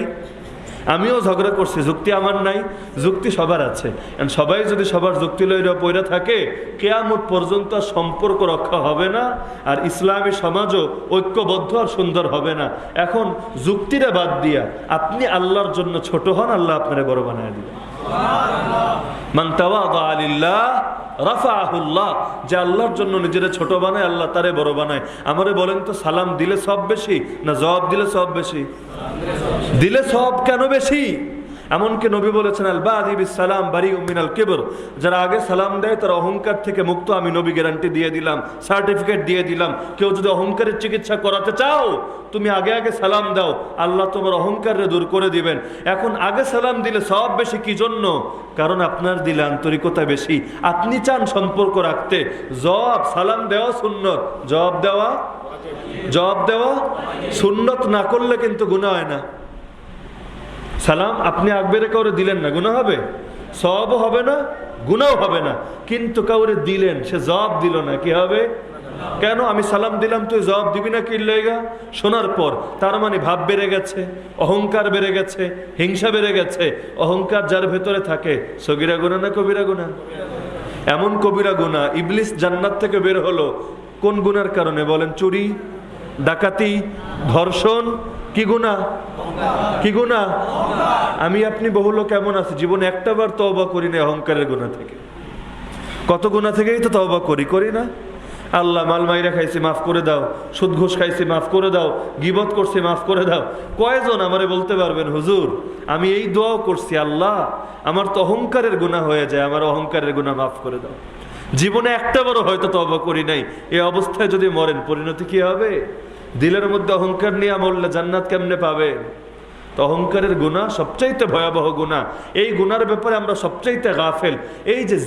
আমিও ঝগড়া করছি, যুক্তি আমার নাই? যুক্তি সবার আছে। সবাই যদি সবার যুক্তি লইয়া পইরা থাকে, কিয়ামত পর্যন্ত সম্পর্ক রক্ষা হবে না, আর ইসলামী সমাজও ঐক্যবদ্ধ আর সুন্দর হবে না। এখন যুক্তিটা বাদ দিয়া আপনি আল্লাহর জন্য ছোট হন, আল্লাহ আপনারে বড় বানায় দিবেন। মান তাওয়াদা লিল্লাহ রাফাহুল্লাহ, যে আল্লাহর জন্য নিজেরা ছোট বানায় আল্লাহ তারে বড় বানায়। আমারে বলেন তো, সালাম দিলে সব বেশি না জবাব দিলে সব বেশি? দিলে সব কেন বেশি? এমনকি নবী বলেছেন আল বাদি বিস সালাম বারিউম মিনাল কিবর, যারা আগে সালাম দেয় তারা অহংকার থেকে মুক্ত। আমি নবী গ্যারান্টি দিয়ে দিলাম, সার্টিফিকেট দিয়ে দিলাম, কেউ যদি অহংকারের চিকিৎসা করাতে চাও তুমি আগে আগে সালাম দাও, আল্লাহ তোমার অহংকারে দূর করে দিবেন। এখন আগে সালাম দিলে সওয়াব বেশি, কি জন্য? কারণ আপনার দিলে আন্তরিকতা বেশি, আপনি চান সম্পর্ক রাখতে। জবাব সালাম দেওয়া সুন্নত, জবাব দেওয়া সুন্নত না করলে কিন্তু গুনাহ হয় না। সালাম আপনি আকবেরে কাউরে দিলেন না, গুনাহ হবে? সওয়াবও হবে না, গুনাহ হবে না। কিন্তু কাউরে দিলেন, সে জবাব দিল না, কি হবে? কেন? আমি সালাম দিলাম, তুই জবাব দিবি না কি লেগা? শোনার পর তার মানে ভাব বেড়ে গেছে, অহংকার বেড়ে গেছে, হিংসা বেড়ে গেছে। অহংকার যার ভেতরে থাকে সগীরা গুনাহ না কবিরা গুনাহ? এমন কবিরা গুনাহ, ইবলিস জান্নাত থেকে বের হলো কোন গুনার কারণে বলেন? চুরি, ডাকাতি, ধর্ষণ। কি গুনাহ? কি গুনাহ? আমি আপনি বহু লোক এমন আছে জীবনে একটাবার তওবা করি না অহংকারের গুনাহ থেকে। কত গুনাহ থেকেই তো তওবা করি না? আল্লাহ, মাল মাইরা খাইছি মাফ করে দাও, সুদ ঘুষ খাইছি মাফ করে দাও, গীবত করছি মাফ করে দাও। কয়জন আমারে বলতে পারবেন হুজুর আমি এই দোয়াও করছি, আল্লাহ আমার তো অহংকারের গুনাহ হয়ে যায়, আমার অহংকারের গুনাহ মাফ করে দাও। জীবনে একটাবারও হয়তো তওবা করি নাই। এই অবস্থায় যদি মরেন পরিণতি কি হবে? দিলের মধ্যে অহংকার নিয়ে মরলে জান্নাত কেমনে পাবে? তো অহংকারের গুনাহ সবচাইতে ভয়াবহ গুনাহ। এই গুনার ব্যাপারে আমরা সবচাইতে গাফেল। এই যে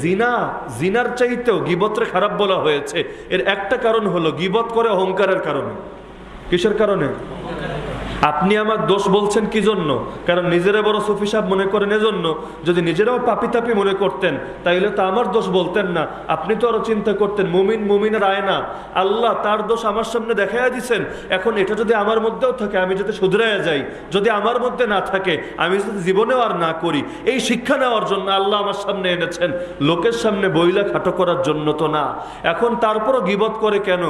জিনার চাইতেও গীবতরে খারাপ বলা হয়েছে, এর একটা কারণ হলো গীবত করে অহংকারের কারণে। কিসের কারণে? আপনি আমার দোষ বলছেন কি জন্য? কারণ নিজেরা বড় সুফি সাহেব মনে করেন এজন্য। যদি নিজেরাও পাপি তাপি মনে করতেন তাইলে তো আমার দোষ বলতেন না, আপনি তো আরো চিন্তা করতেন মুমিন মুমিনের আয়না, আল্লাহ তার দোষ আমার সামনে দেখাইয়া দিছেন। এখন এটা যদি আমার মধ্যেও থাকে আমি যাতে শুধরাইয়া যাই, যদি আমার মধ্যে না থাকে আমি যদি জীবনেও আর না করি। এই শিক্ষা নেওয়ার জন্য আল্লাহ আমার সামনে এনেছেন, লোকের সামনে বইলা খাটো করার জন্য তো না। এখন তারপরও গীবত করে কেন?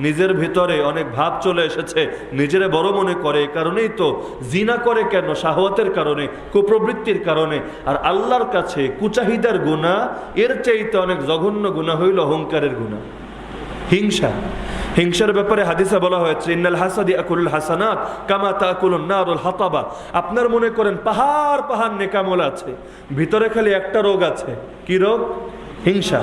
নিজের ভিতরে অনেক ভাব চলে এসেছে, নিজেরে বড় মনে করে, কারণেই তো জিনা করে কেন? শাহওয়াতের কারণে, কুপ্রবৃত্তির কারণে। আর আল্লাহর কাছে কুচাহিদার গুনাহ এর চাইতে অনেক জঘন্য গুনাহ হইল অহংকারের গুনাহ, হিংসা। হিংসার ব্যাপারে হাদিসে বলা হয়েছে ইন্নাল হাসাদি আকুলুল হাসানাত কামা তাকুলুন নারুল হাতাবা। আপনার মনে করেন পাহাড় পাহাড় নেকামল আছে, ভিতরে খালি একটা রোগ আছে। কি রোগ? হিংসা।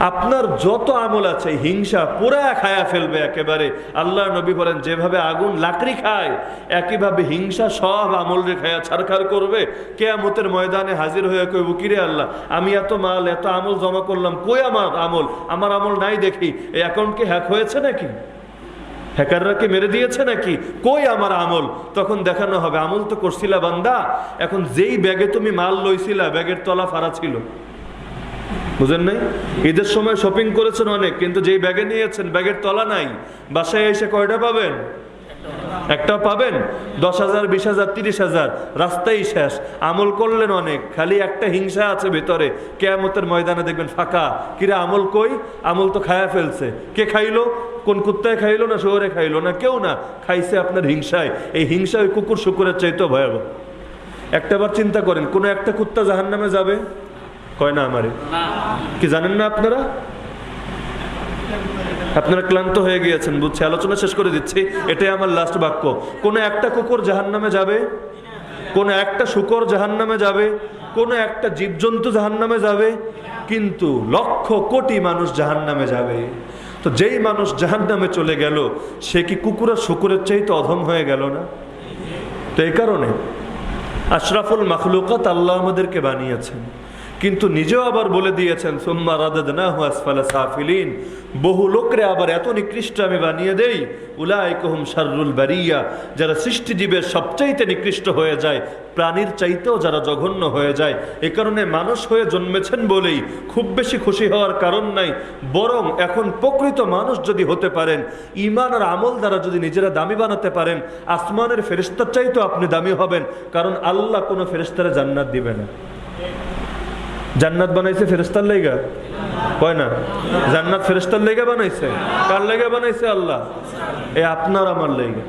আপনার যত আমল আছে হিংসা পুরা খায়া ফেলবে একেবারে। আল্লাহ নবী বলেন যেভাবে আগুন লাকড়ি খায় একইভাবে হিংসা সব আমল রে খায়া ছারখার করবে। কিয়ামতের ময়দানে হাজির হয়ে কইব কিরে আল্লাহ আমি এত মাল এত আমল জমা করলাম, কই আমার আমল? আমার আমল নাই দেখি। এই অ্যাকাউন্ট কি হ্যাক হয়েছে নাকি? হ্যাকাররা কি মেরে দিয়েছে নাকি? কই আমার আমল? তখন দেখানো হবে আমল তো করছিলা বান্দা, এখন যেই ব্যাগে তুমি মাল লইছিলা ব্যাগের তলা ফাড়া ছিল। বুঝেন নাই? ঈদের সময় শপিং করেছেন অনেক, কিন্তু যেই ব্যাগে নিয়েছেন ব্যাগের তলা নাই। বাসায় এসে কয়টা পাবেন? একটা পাবেন। 10,000 20,000 30,000 রাস্তাই শেষ। আমল করলেন অনেক, খালি একটা হিংসা আছে ভিতরে। কিয়ামতের ময়দানে দেখবেন ফাঁকা। কিরে আমল কই? আমল তো খায়া ফেলছে। কে খাইলো? কোন কুত্তায় খাইলো না শহরে খাইলো? না কেউ না, খাইছে আপনার হিংসায়। এই হিংসা ওই কুকুর শুকুরের চাইতেও ভয়াবহ। একটাবার চিন্তা করেন, কোন একটা কুত্তা জাহান্নামে যাবে? কয় না আমারে? কি জানেন না আপনারা? আপনারা ক্লান্ত হয়ে গিয়েছেন বুঝছি, আলোচনা শেষ করে দিচ্ছি, এটাই আমার লাস্ট বাক্য। কোন একটা কুকুর জাহান্নামে যাবে? কোন একটা শুকর জাহান্নামে যাবে? কোন একটা জীবজন্তু জাহান্নামে যাবে? কিন্তু লক্ষ কোটি মানুষ জাহান্নামে যাবে। তো যেই মানুষ জাহান্নামে চলে গেল সে কি কুকুর আর শুকুরের চাইতে অধম হয়ে গেল না? তো এই কারণে আশরাফুল মাখলুকাত আল্লাহ আমাদেরকে বানিয়েছেন, কিন্তু নিজেও আবার বলে দিয়েছেন সুম্মা রাদাদনাহু আসফালা সাফিলিন। বহু লোকরে আবার এত নিকৃষ্ট আমি বানিয়ে দেই, উলাইকুহুম শাররুল বারিয়া, যারা সৃষ্টিজীবের সবচাইতে নিকৃষ্ট হয়ে যায়, প্রাণীর চাইতেও যারা জঘন্য হয়ে যায়। এই কারণে মানুষ হয়ে জন্মেছেন বলেই খুব বেশি খুশি হওয়ার কারণ নাই, বরং এখন প্রকৃত মানুষ যদি হতে পারেন, ঈমান আর আমল দ্বারা যদি নিজেরা দামি বানাতে পারেন, আসমানের ফেরেশতার চাইতেও আপনি দামি হবেন। কারণ আল্লাহ কোনো ফেরেশতারে জান্নাত দিবে না। জান্নাত বানাইছে ফেরেশতার লাইগা? কয় না? জান্নাত ফেরেশতার লাইগা বানাইছে? কার লাইগা বানাইছে? আল্লাহ। এই আপনার আমার লাইগা।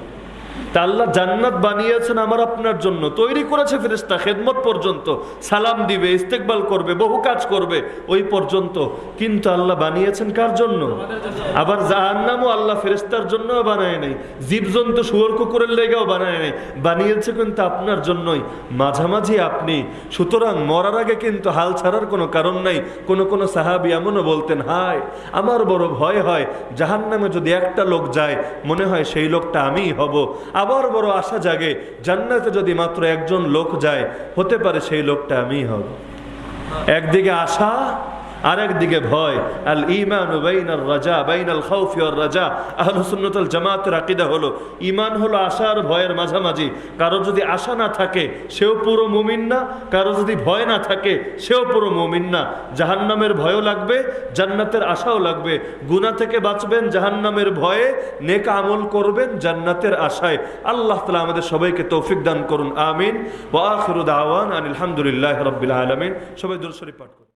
তা তা আল্লাহ জান্নাত বানিয়েছেন আমার আপনার জন্য, তৈরি করেছে ফেরেশতা খেদমত পর্যন্ত, সালাম দিবে, ইস্তেকবাল করবে, বহু কাজ করবে ওই পর্যন্ত। কিন্তু আল্লাহ বানিয়েছেন কার জন্য? আবার জাহান্নামও আল্লাহ ফেরেশতার জন্য বানায় নাই, জীবজন্তু শুয়োর কুকুরের লেগেও বানায় নাই, বানিয়েছে কিন্তু আপনার জন্যই, মাঝামাঝি আপনি। সুতরাং মরার আগে কিন্তু হাল ছাড়ার কোনো কারণ নাই। কোন সাহাবী এমনও বলতেন, হায় আমার বড় ভয় হয় জাহান্নামে যদি একটা লোক যায় মনে হয় সেই লোকটা আমিই হব। আবার বড় আশা জাগে জান্নাতে যদি মাত্র একজন লোক যায় হতে পারে সেই লোকটা আমিই হব। একদিকে আশা আর একদিকে ভয়। আল ঈমান বাইনাল রাজা বাইনাল খাউফি ওয়ার রাজা। আহলুস সুন্নাত ওয়াল জামাতের আকীদা হলো ঈমান হলো আশা আর ভয়ের মাঝামাঝি। কারো যদি আশা না থাকে সেও পুরো মুমিন না, কারো যদি ভয় না থাকে সেও পুরো মুমিন না। জাহান্নামের ভয়ও লাগবে, জান্নাতের আশাও লাগবে। গুনাহ থেকে বাঁচবেন জাহান্নামের ভয়ে, নেক আমল করবেন জান্নাতের আশায়। আল্লাহ তাআলা আমাদের সবাইকে তৌফিক দান করুন, আমিন। ওয়া আখিরু দাওয়ানা আনিল হামদুলিল্লাহি রাব্বিল আলামিন। সবাই দুরূদ শরীফ পাঠ করুন।